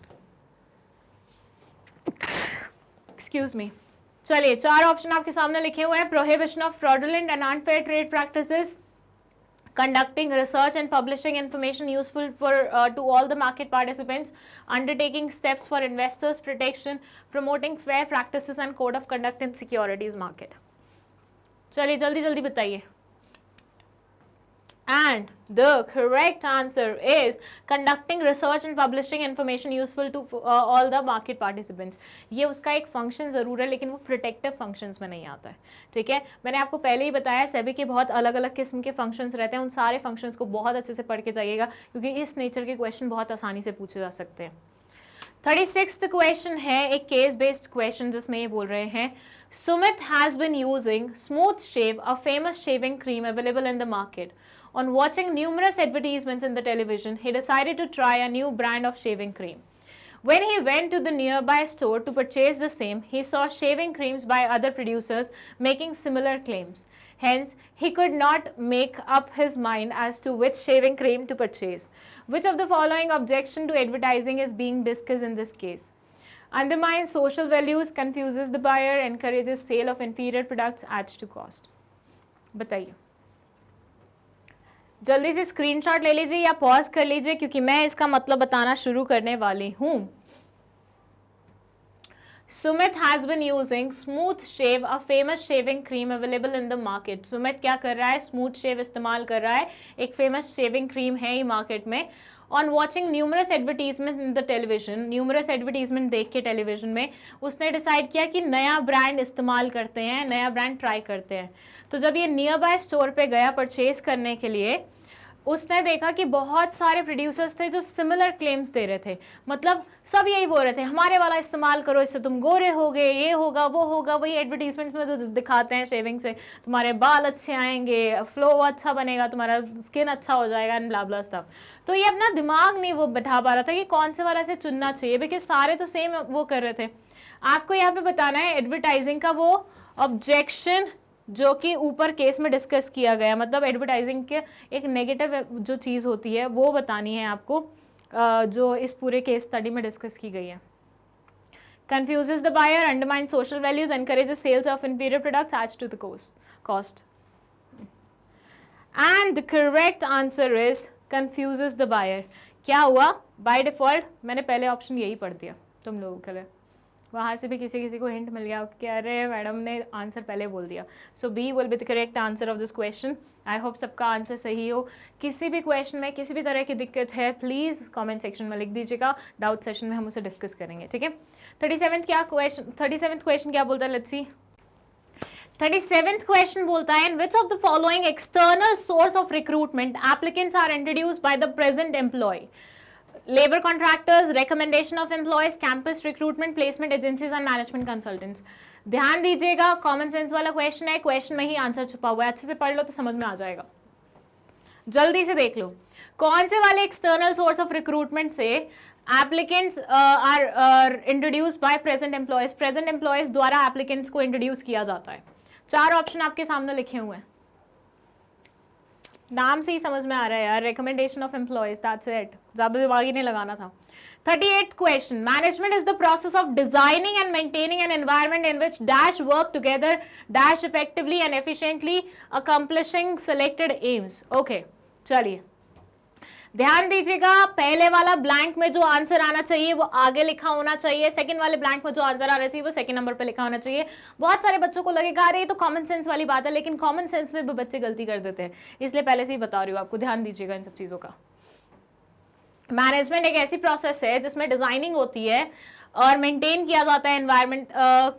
Excuse me. चलिए 4 ऑप्शन आपके सामने लिखे हुए हैं। Prohibition of fraudulent and unfair trade practices, conducting research and publishing information useful to all the market participants, undertaking steps for investors protection, promoting fair practices and code of conduct in securities market. चलिए जल्दी जल्दी बताइए। And the correct answer is conducting research and publishing information useful to all the market participants. ये उसका एक function ज़रूर है लेकिन वो प्रोटेक्टिव फंक्शंस में नहीं आता है, ठीक है। मैंने आपको पहले ही बताया सेबी के बहुत अलग अलग किस्म के फंक्शंस रहते हैं। उन सारे फंक्शंस को बहुत अच्छे से पढ़ के जाइएगा क्योंकि इस नेचर के क्वेश्चन बहुत आसानी से पूछे जा सकते हैं। 36th क्वेश्चन है एक केस बेस्ड क्वेश्चन जिसमें ये बोल रहे हैं, Sumit has been using Smooth Shave, a famous shaving cream available in the market. On watching numerous advertisements in the television, he decided to try a new brand of shaving cream. When he went to the nearby store to purchase the same, he saw shaving creams by other producers making similar claims. Hence, he could not make up his mind as to which shaving cream to purchase. Which of the following objection to advertising is being discussed in this case? Undermines social values, confuses the buyer, encourages sale of inferior products, adds to cost. बताइए, जल्दी से screenshot ले लीजिए या pause कर लीजिए क्योंकि मैं इसका मतलब बताना शुरू करने वाली हूं. Sumit has been using Smooth Shave, a famous shaving cream available in the market. Sumit क्या कर रहा है? Smooth Shave इस्तेमाल कर रहा है. एक famous shaving cream है ये मार्केट में. On watching numerous advertisement in the television, numerous advertisement देख के टेलीविजन में उसने डिसाइड किया कि नया ब्रांड इस्तेमाल करते हैं, नया ब्रांड ट्राई करते हैं. तो जब ये नियर बाय स्टोर पे गया परचेज करने के लिए, उसने देखा कि बहुत सारे प्रोड्यूसर्स थे जो सिमिलर क्लेम्स दे रहे थे. मतलब सब यही बोल रहे थे, हमारे वाला इस्तेमाल करो, इससे तुम गोरे होगे, ये होगा वो होगा. वही एडवर्टीजमेंट में तो दिखाते हैं शेविंग से तुम्हारे बाल अच्छे आएंगे, फ्लो अच्छा बनेगा, तुम्हारा स्किन अच्छा हो जाएगा एंड ब्ला ब्ला स्टफ. तो ये अपना दिमाग नहीं वो बैठा पा रहा था कि कौन से वाला से चुनना चाहिए, बिकॉज सारे तो सेम वो कर रहे थे. आपको यहाँ पे बताना है एडवर्टाइजिंग का वो ऑब्जेक्शन जो कि ऊपर केस में डिस्कस किया गया. मतलब एडवर्टाइजिंग के एक नेगेटिव जो चीज़ होती है वो बतानी है आपको, जो इस पूरे केस स्टडी में डिस्कस की गई है. confuses the buyer, undermines social values, encourages sales of inferior products, adds to the cost. And the correct answer is confuses the buyer. क्या हुआ? बाय डिफॉल्ट मैंने पहले ऑप्शन यही पढ़ दिया तुम लोगों के लिए. वहाँ से भी किसी को हिंट मिल गया कि अरे मैडम ने आंसर पहले बोल दिया. So B will be the correct answer of this question. I hope सबका आंसर सही हो. किसी भी क्वेश्चन में किसी भी तरह की दिक्कत है प्लीज़ कमेंट सेक्शन में लिख दीजिएगा. डाउट सेशन में हम उसे डिस्कस करेंगे. ठीक है. 37th क्वेश्चन क्या बोलता है? Let's see. 37th क्वेश्चन बोलता है, in which of the following external source of recruitment applicants are introduced by the present employ? Labor contractors, recommendation of employees, campus recruitment, placement agencies and management consultants. ध्यान दीजिएगा, common sense वाला question है, question में ही answer छुपा हुआ है. अच्छे से पढ़ लो तो समझ में आ जाएगा. जल्दी से देख लो कौन से वाले एक्सटर्नल सोर्स ऑफ रिक्रूटमेंट से applicants are introduced by present employees. Present employees द्वारा एप्लीकेंट्स को इंट्रोड्यूस किया जाता है. 4 ऑप्शन आपके सामने लिखे हुए हैं. नाम से ही समझ में आ रहा है यार. Recommendation of employees, that's it. ज्यादा दिमाग ही नहीं लगाना था. 38th question, management is the process of designing and maintaining an environment in which dash work together dash effectively and efficiently accomplishing selected aims. Okay, चलिए ध्यान दीजिएगा. पहले वाला ब्लैंक में जो आंसर आना चाहिए वो आगे लिखा होना चाहिए. सेकंड वाले ब्लैंक में जो आंसर आना चाहिए वो सेकंड नंबर पे लिखा होना चाहिए. बहुत सारे बच्चों को लगेगा अरे ये तो कॉमन सेंस वाली बात है, लेकिन कॉमन सेंस में भी बच्चे गलती कर देते हैं, इसलिए पहले से ही बता रही हूँ आपको. ध्यान दीजिएगा इन सब चीज़ों का. मैनेजमेंट एक ऐसी प्रोसेस है जिसमें डिजाइनिंग होती है और मेंटेन किया जाता है एनवायरनमेंट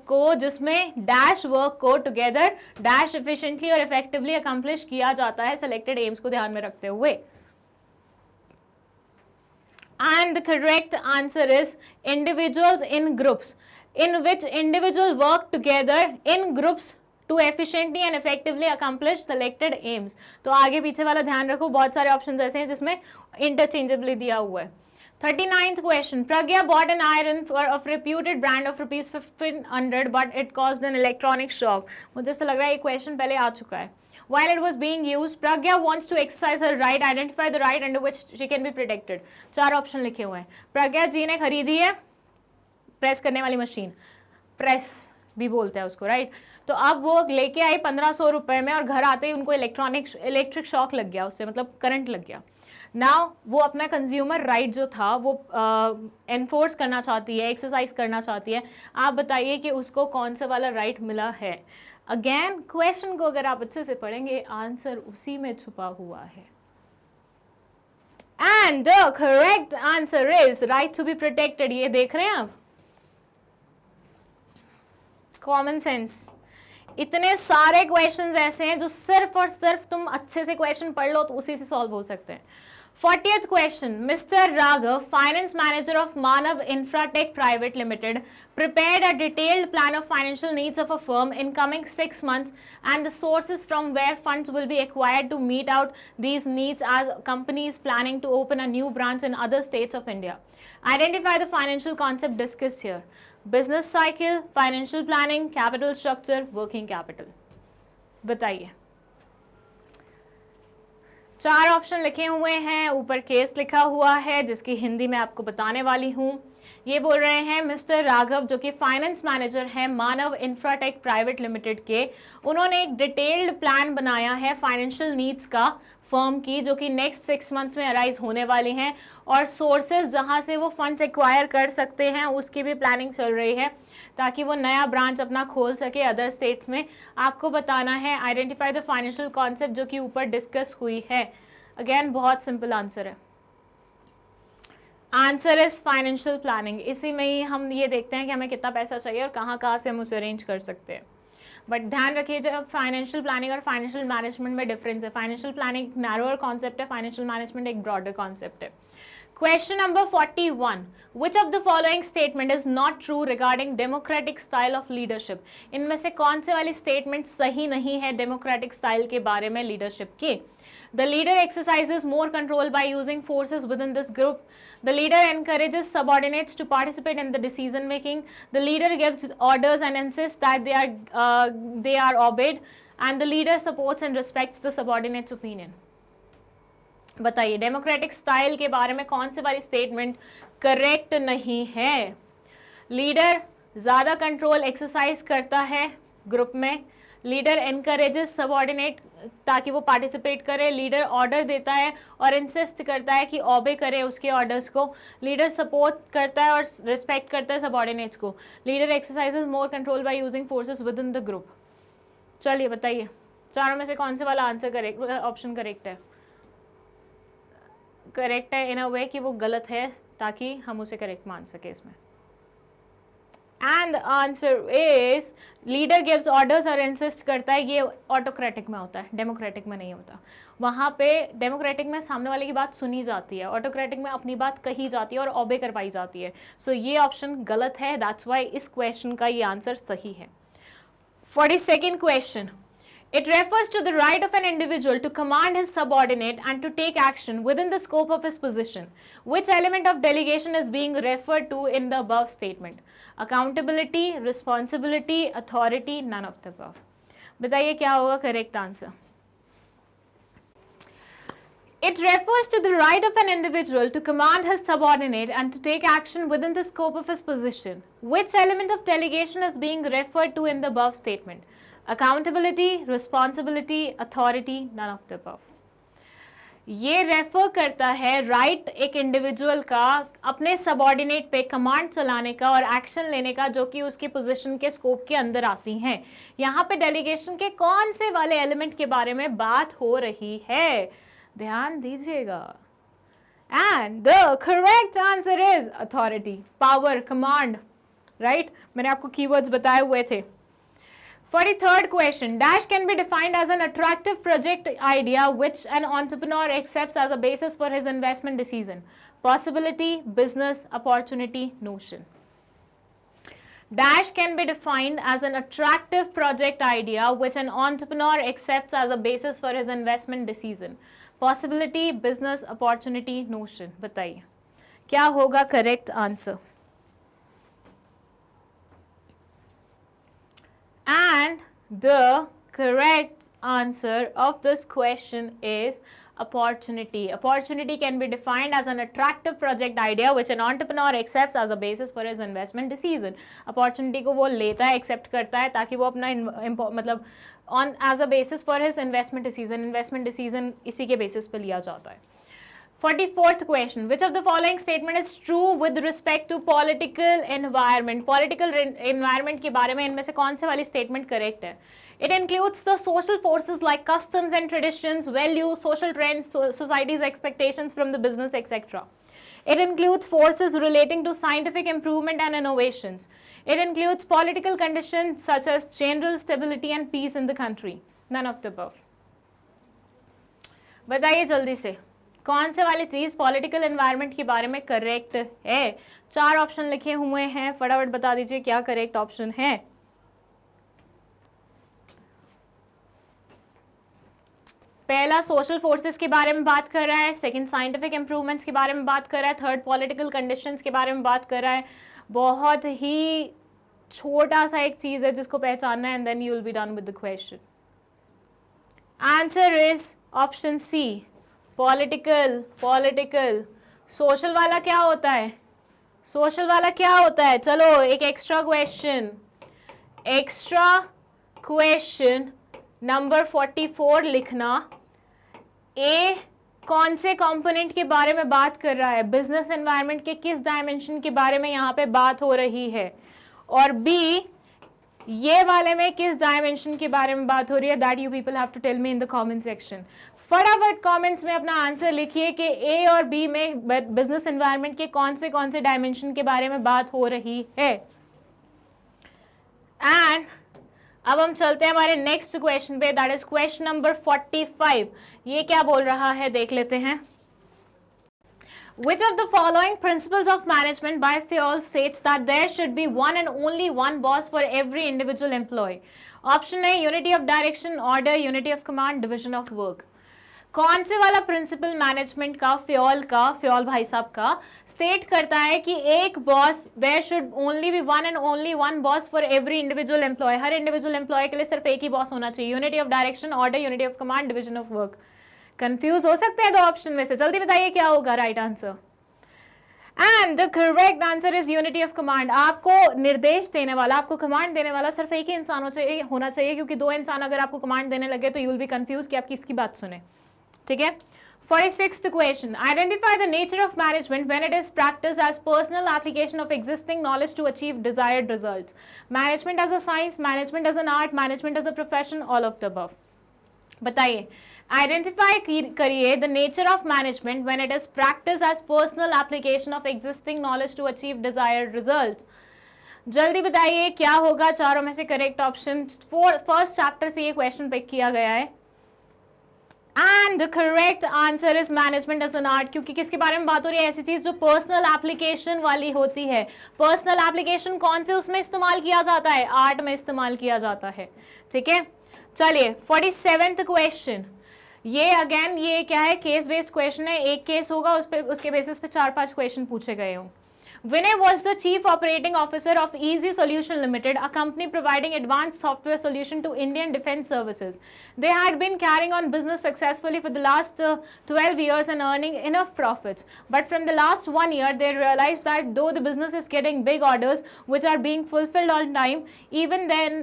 को, जिसमें डैश वर्क को टुगेदर डैश एफिशिएंटली और इफेक्टिवली अकम्प्लिश किया जाता है सेलेक्टेड एम्स को ध्यान में रखते हुए. And the correct answer is individuals in groups, in which individuals work together in groups to efficiently and effectively accomplish selected aims. तो आगे पीछे वाला ध्यान रखो, बहुत सारे ऑप्शंस ऐसे हैं जिसमें इंटरचेंजेबली दिया हुआ है. 39th question, Pragya bought an iron of reputed brand of rupees 1500 but it caused an electronic shock. मुझे ऐसा लग रहा है ये क्वेश्चन पहले आ चुका है. While it was being used, Pragya wants to exercise her right, identify the right under which she can be protected. 4 option लिखे हुए हैं. प्रज्ञा जी ने खरीदी है प्रेस करने वाली मशीन, प्रेस भी बोलते हैं उसको, राइट. तो अब वो लेके आई 1500 रुपए में और घर आते ही उनको इलेक्ट्रिक शॉक लग गया, उससे मतलब करंट लग गया. नाउ वो अपना कंज्यूमर राइट जो था वो एनफोर्स करना चाहती है, एक्सरसाइज करना चाहती है. आप बताइए कि उसको कौन सा वाला राइट मिला है. अगेन क्वेश्चन को अगर आप अच्छे से पढ़ेंगे आंसर उसी में छुपा हुआ है. And the correct answer is right to be protected. ये देख रहे हैं आप, कॉमन सेंस. इतने सारे क्वेश्चंस ऐसे हैं जो सिर्फ और सिर्फ तुम अच्छे से क्वेश्चन पढ़ लो तो उसी से सॉल्व हो सकते हैं. 40th question, Mr. Raghav, finance manager of Manav Infratech Private Limited, prepared a detailed plan of financial needs of a firm in coming 6 months and the sources from where funds will be acquired to meet out these needs as company is planning to open a new branch in other states of India. Identify the financial concept discussed here. Business cycle, financial planning, capital structure, working capital. बताइए 4 option लिखे हुए हैं, ऊपर case लिखा हुआ है जिसकी हिंदी में आपको बताने वाली हूँ। ये बोल रहे हैं मिस्टर राघव जो कि फाइनेंस मैनेजर हैं मानव इंफ्राटेक प्राइवेट लिमिटेड के। उन्होंने एक डिटेल्ड प्लान बनाया है फाइनेंशियल नीड्स का फर्म की, जो कि नेक्स्ट 6 मंथ्स में अराइज होने वाली हैं, और सोर्सेज जहां से वो फंड्स एक्वायर कर सकते हैं उसकी भी प्लानिंग चल रही है ताकि वो नया ब्रांच अपना खोल सके अदर स्टेट्स में। आपको बताना है आइडेंटिफाई द फाइनेंशियल कॉन्सेप्ट जो कि ऊपर डिस्कस हुई है। अगेन बहुत सिंपल आंसर है, आंसर इज फाइनेंशियल प्लानिंग। इसी में ही हम ये देखते हैं कि हमें कितना पैसा चाहिए और कहाँ से हम उसे अरेंज कर सकते हैं। बट ध्यान रखिए जब फाइनेंशियल प्लानिंग और फाइनेंशियल मैनेजमेंट में डिफरेंस है। फाइनेंशियल प्लानिंग एक नैरोअर कॉन्सेप्ट है, फाइनेंशियल मैनेजमेंट एक ब्रॉडर कॉन्सेप्ट है। Question number 41, which of the following statement is not true regarding democratic style of leadership? इनमें से कौन से वाली स्टेटमेंट सही नहीं है डेमोक्रेटिक स्टाइल के बारे में लीडरशिप की? The leader exercises more control by using forces within this group. The leader encourages subordinates to participate in the decision making. The leader gives orders and insists that they are obeyed. And the leader supports and respects the subordinates' opinion. बताइए democratic style के बारे में कौन सी वाली statement correct नहीं है? Leader ज़्यादा control exercise करता है ग्रुप में, लीडर एनकरेजेस सबऑर्डिनेट ताकि वो पार्टिसिपेट करे, लीडर ऑर्डर देता है और इंसिस्ट करता है कि ऑबे करे उसके ऑर्डर्स को, लीडर सपोर्ट करता है और रिस्पेक्ट करता है सबऑर्डिनेट्स को, leader exercises more control by using forces with in the group. चलिए बताइए चारों में से कौन से वाला आंसर करेक्ट ऑप्शन करेक्ट है? करेक्ट है इन अ वे कि वो गलत है ताकि हम उसे करेक्ट मान सके इसमें। And answer is leader gives orders और इंसिस्ट करता है, ये ऑटोक्रेटिक में होता है, डेमोक्रेटिक में नहीं होता। वहाँ पे डेमोक्रेटिक में सामने वाले की बात सुनी जाती है, ऑटोक्रेटिक में अपनी बात कही जाती है और ऑबे करवाई जाती है। सो ये ऑप्शन गलत है, दैट्स वाई इस क्वेश्चन का ये आंसर सही है। 42nd question, it refers to the right of an individual to command his subordinate and to take action within the scope of his position. Which element of delegation is being referred to in the above statement? Accountability, responsibility, authority, none of the above. बताइए क्या होगा correct answer? It refers to the right of an individual to command his subordinate and to take action within the scope of his position. Which element of delegation is being referred to in the above statement? Accountability, responsibility, authority, none of the above. ये refer करता है right एक individual का अपने subordinate पे command चलाने का और एक्शन लेने का जो कि उसकी पोजीशन के स्कोप के अंदर आती हैं। यहाँ पे डेलीगेशन के कौन से वाले एलिमेंट के बारे में बात हो रही है? ध्यान दीजिएगा। And the correct answer is authority, power, command, right? मैंने आपको कीवर्ड्स बताए हुए थे। 43rd question, dash can be defined as an attractive project idea which an entrepreneur accepts as a basis for his investment decision. Possibility, business, opportunity, notion. Dash can be defined as an attractive project idea which an entrepreneur accepts as a basis for his investment decision. Possibility, business, opportunity, notion. बताइए क्या होगा correct answer? And the correct answer of this question is opportunity. Opportunity can be defined as an attractive project idea which an entrepreneur accepts as a basis for his investment decision. Opportunity को वो लेता है, accept करता है ताकि वो अपना मतलब on as a basis for his investment decision. Investment decision इसी के basis पे लिया जाता है। 44th question, which of the following statement is true with respect to political environment? Political environment के बारे में इनमें से कौन से वाली statement correct है? It includes the social forces like customs and traditions, values, social trends, society's expectations from the business, etc. It includes forces relating to scientific improvement and innovations. It includes political conditions such as general stability and peace in the country. None of the above. बताइए जल्दी से कौन से वाली चीज political environment के बारे में करेक्ट है? 4 ऑप्शन लिखे हुए हैं, फटाफट बता दीजिए क्या करेक्ट ऑप्शन है। पहला सोशल फोर्सेस के बारे में बात कर रहा है, सेकंड साइंटिफिक इंप्रूवमेंट्स के बारे में बात कर रहा है, थर्ड पॉलिटिकल कंडीशंस के बारे में बात कर रहा है। बहुत ही छोटा सा एक चीज है जिसको पहचानना है and then you will be done with the question. Answer is option C, political. Social वाला क्या होता है? सोशल वाला क्या होता है? चलो एक एक्स्ट्रा क्वेश्चन नंबर 44 लिखना। ए कौन से कंपोनेंट के बारे में बात कर रहा है? बिजनेस एनवायरनमेंट के किस डायमेंशन के बारे में यहाँ पे बात हो रही है? और बी ये वाले में किस डायमेंशन के बारे में बात हो रही है? That you people have to tell me in the comment section. फटाफट कमेंट्स में अपना आंसर लिखिए कि ए और बी में बिजनेस एनवायरनमेंट के कौन से डायमेंशन के बारे में बात हो रही है। एंड अब हम चलते हैं हमारे नेक्स्ट क्वेश्चन पे, दैट इज क्वेश्चन नंबर 45। ये क्या बोल रहा है देख लेते हैं। Which of the following principles of management by Fayol states that there should be one and only one boss for every individual employee? Option A, unity of direction, order, unity of command, division of work. कौन से वाला principal management का Fayol भाई साहब का state करता है कि एक boss, there should only be one and only one boss for every individual employee. हर इंडिविजुअल एम्प्लॉय के लिए सिर्फ एक ही बॉस होना चाहिए। Unity of direction, order, unity of command, division of work. Confuse हो सकते हैं दो ऑप्शन में से, जल्दी बताइए क्या होगा right answer. And the correct answer is unity of command. आपको निर्देश देने वाला, आपको कमांड देने वाला सिर्फ एक ही इंसान होना चाहिए, क्योंकि दो इंसान अगर आपको कमांड देने लगे तो यू विल बी कंफ्यूज कि आप किसकी बात सुने। ठीक है। 46th question, identify the nature of management when it is practiced as personal application of existing knowledge to achieve desired results. Management as a science, management as an art, management as a profession, all of the above. बताइए, identify करिए the nature of management when it is practice as personal application of existing knowledge to achieve desired result. जल्दी बताइए क्या होगा चारों में से correct option. First chapter से ये क्वेश्चन पिक किया गया है and the correct answer is management as an art. क्योंकि किसके बारे में बात हो रही है? ऐसी चीज जो पर्सनल एप्लीकेशन वाली होती है। पर्सनल एप्लीकेशन कौन से उसमें इस्तेमाल किया जाता है? आर्ट में इस्तेमाल किया जाता है। ठीक है, चलिए 47th क्वेश्चन। ये अगेन ये क्या है? केस बेस्ड क्वेश्चन है। एक केस होगा, उसके बेसिस पे 4-5 क्वेश्चन पूछे गए हों। Vinay was the chief operating officer of Easy Solution Limited, a company providing advanced software solution to Indian Defence Services. They had been carrying on business successfully for the last 12 years and earning enough profits. But from the last 1 year, they realized that though the business is getting big orders, which are being fulfilled on time, even then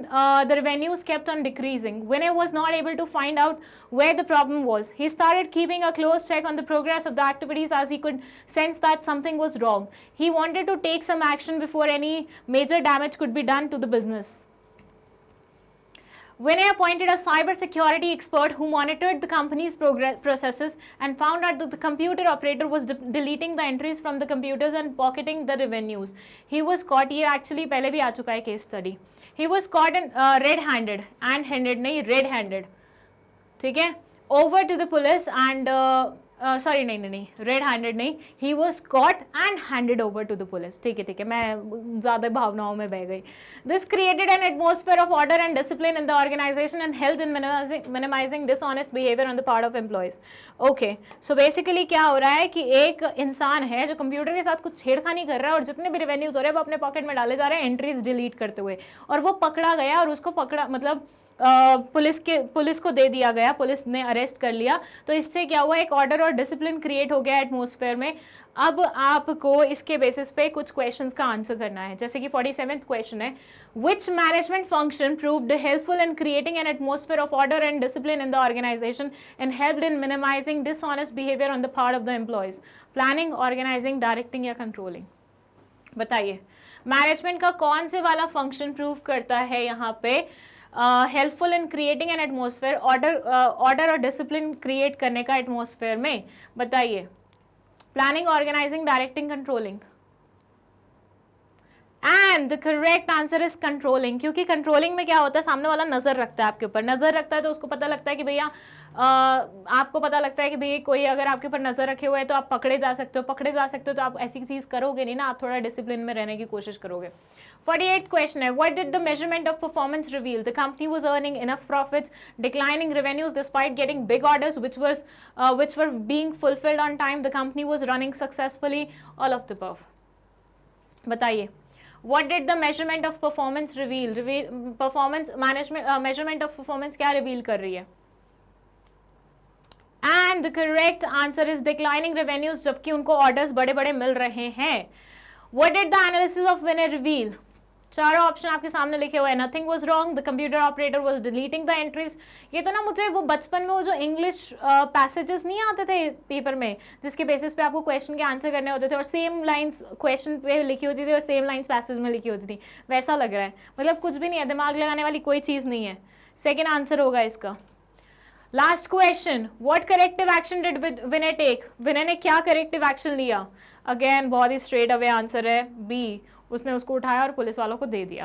the revenues kept on decreasing. Vinay was not able to find out where the problem was. He started keeping a close check on the progress of the activities as he could sense that something was wrong. He wanted to take some action before any major damage could be done to the business. Vinay appointed a cybersecurity expert who monitored the company's processes and found out that the computer operator was deleting the entries from the computers and pocketing the revenues. He was caught, ये actually पहले भी आ चुका है case study. He was caught in red-handed, and handed नहीं, red-handed. ठीक है, over to the police and sorry नहीं red handed नहीं, he was caught and handed over to the police. ठीक है, मैं ज़्यादा भावनाओं में बह गई। This created an atmosphere of order and discipline in the organisation and help in minimising dishonest behaviour on the part of employees. Okay, so basically क्या हो रहा है कि एक इंसान है जो कंप्यूटर के साथ कुछ छेड़खानी कर रहा है और जितने भी रेवेन्यूज हो रहे हैं वो अपने पॉकेट में डाले जा रहे हैं एंट्रीज डिलीट करते हुए, और वो पकड़ा गया और उसको पकड़ा मतलब पुलिस को दे दिया गया, पुलिस ने अरेस्ट कर लिया। तो इससे क्या हुआ? एक ऑर्डर और डिसिप्लिन क्रिएट हो गया एटमॉस्फेयर में। अब आपको इसके बेसिस पे कुछ क्वेश्चंस का आंसर करना है, जैसे कि 47th क्वेश्चन है, which management function proved helpful in creating an atmosphere of order and discipline in the organisation and helped in minimising dishonest behaviour on the part of the employees? Planning, organising, directing या controlling? बताइए, management का कौन से वाला function prove करता है यहाँ पे helpful in creating an atmosphere, order और डिसिप्लिन क्रिएट करने का एटमॉस्फेयर में? बताइए, planning, organising, directing, controlling? And the correct answer is controlling. क्योंकि कंट्रोलिंग में क्या होता है? सामने वाला नजर रखता है आपके ऊपर, नजर रखता है तो उसको पता लगता है कि भैया आपको पता लगता है कि भैया कोई अगर आपके ऊपर नजर रखे हुए है तो आप पकड़े जा सकते हो तो आप ऐसी चीज करोगे नहीं ना, आप थोड़ा डिसिप्लिन में रहने की कोशिश करोगे। 48th question है, what did the measurement of performance reveal? The company was earning enough profits, declining revenues despite getting big orders which were being fulfilled on time. The company was running successfully, all of the above. बताइए, what did the measurement of performance reveal? performance management measurement of performance क्या reveal कर रही है? And the correct answer is declining revenues, जबकि उनको orders बड़े बड़े मिल रहे हैं. What did the analysis of winner reveal? चारों ऑप्शन आपके सामने लिखे हुए हैं. Nothing was wrong, the computer operator was deleting the entries. ये तो ना मुझे वो बचपन में वो जो इंग्लिश पैसेजेस नहीं आते थे पेपर में, जिसके बेसिस पे आपको क्वेश्चन के आंसर करने होते थे और सेम लाइंस क्वेश्चन पे लिखी होती थी और सेम लाइंस पैसेज में लिखी होती थी, वैसा लग रहा है. मतलब कुछ भी नहीं है, दिमाग लगाने वाली कोई चीज़ नहीं है. सेकेंड आंसर होगा इसका. Last question, what corrective action did Vinay take? Vinay ने क्या करेक्टिव एक्शन लिया? अगेन बहुत ही स्ट्रेट अवे आंसर है बी, उसने उसको उठाया और पुलिस वालों को दे दिया.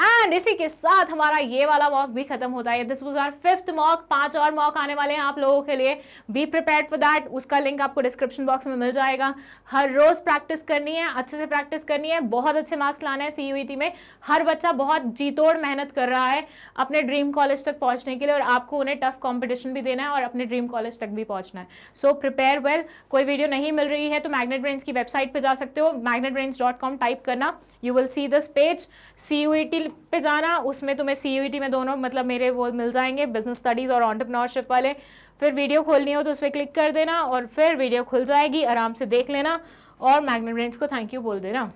एंड इसी के साथ हमारा ये वाला मॉक भी खत्म होता है. This was our 5th mock. 5 और मॉक आने वाले हैं आप लोगों के लिए. Be prepared for that. उसका लिंक आपको डिस्क्रिप्शन बॉक्स में मिल जाएगा. हर रोज प्रैक्टिस करनी है, अच्छे से प्रैक्टिस करनी है, बहुत अच्छे मार्क्स लाने हैं CUET में. हर बच्चा बहुत जी तोड़ मेहनत कर रहा है अपने ड्रीम कॉलेज तक पहुंचने के लिए और आपको उन्हें टफ कॉम्पिटिशन भी देना है और अपने ड्रीम कॉलेज तक भी पहुंचना है. So prepare well. कोई वीडियो नहीं मिल रही है तो मैग्नेट ब्रेन्स की वेबसाइट पे जा सकते हो. magnetbrains.com टाइप करना, you will see this page. CUET पे जाना, उसमें तुम्हें CUET में दोनों मतलब मेरे वो मिल जाएंगे, बिजनेस स्टडीज और एंटरप्रेन्योरशिप वाले. फिर वीडियो खोलनी हो तो उस पर क्लिक कर देना और फिर वीडियो खुल जाएगी, आराम से देख लेना और मैग्नेट ब्रेन्स को थैंक यू बोल देना.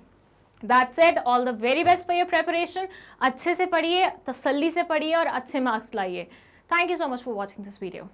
That's it. All the very best for your preparation. अच्छे से पढ़िए, तसल्ली से पढ़िए और अच्छे मार्क्स लाइए. Thank you so much for watching this video.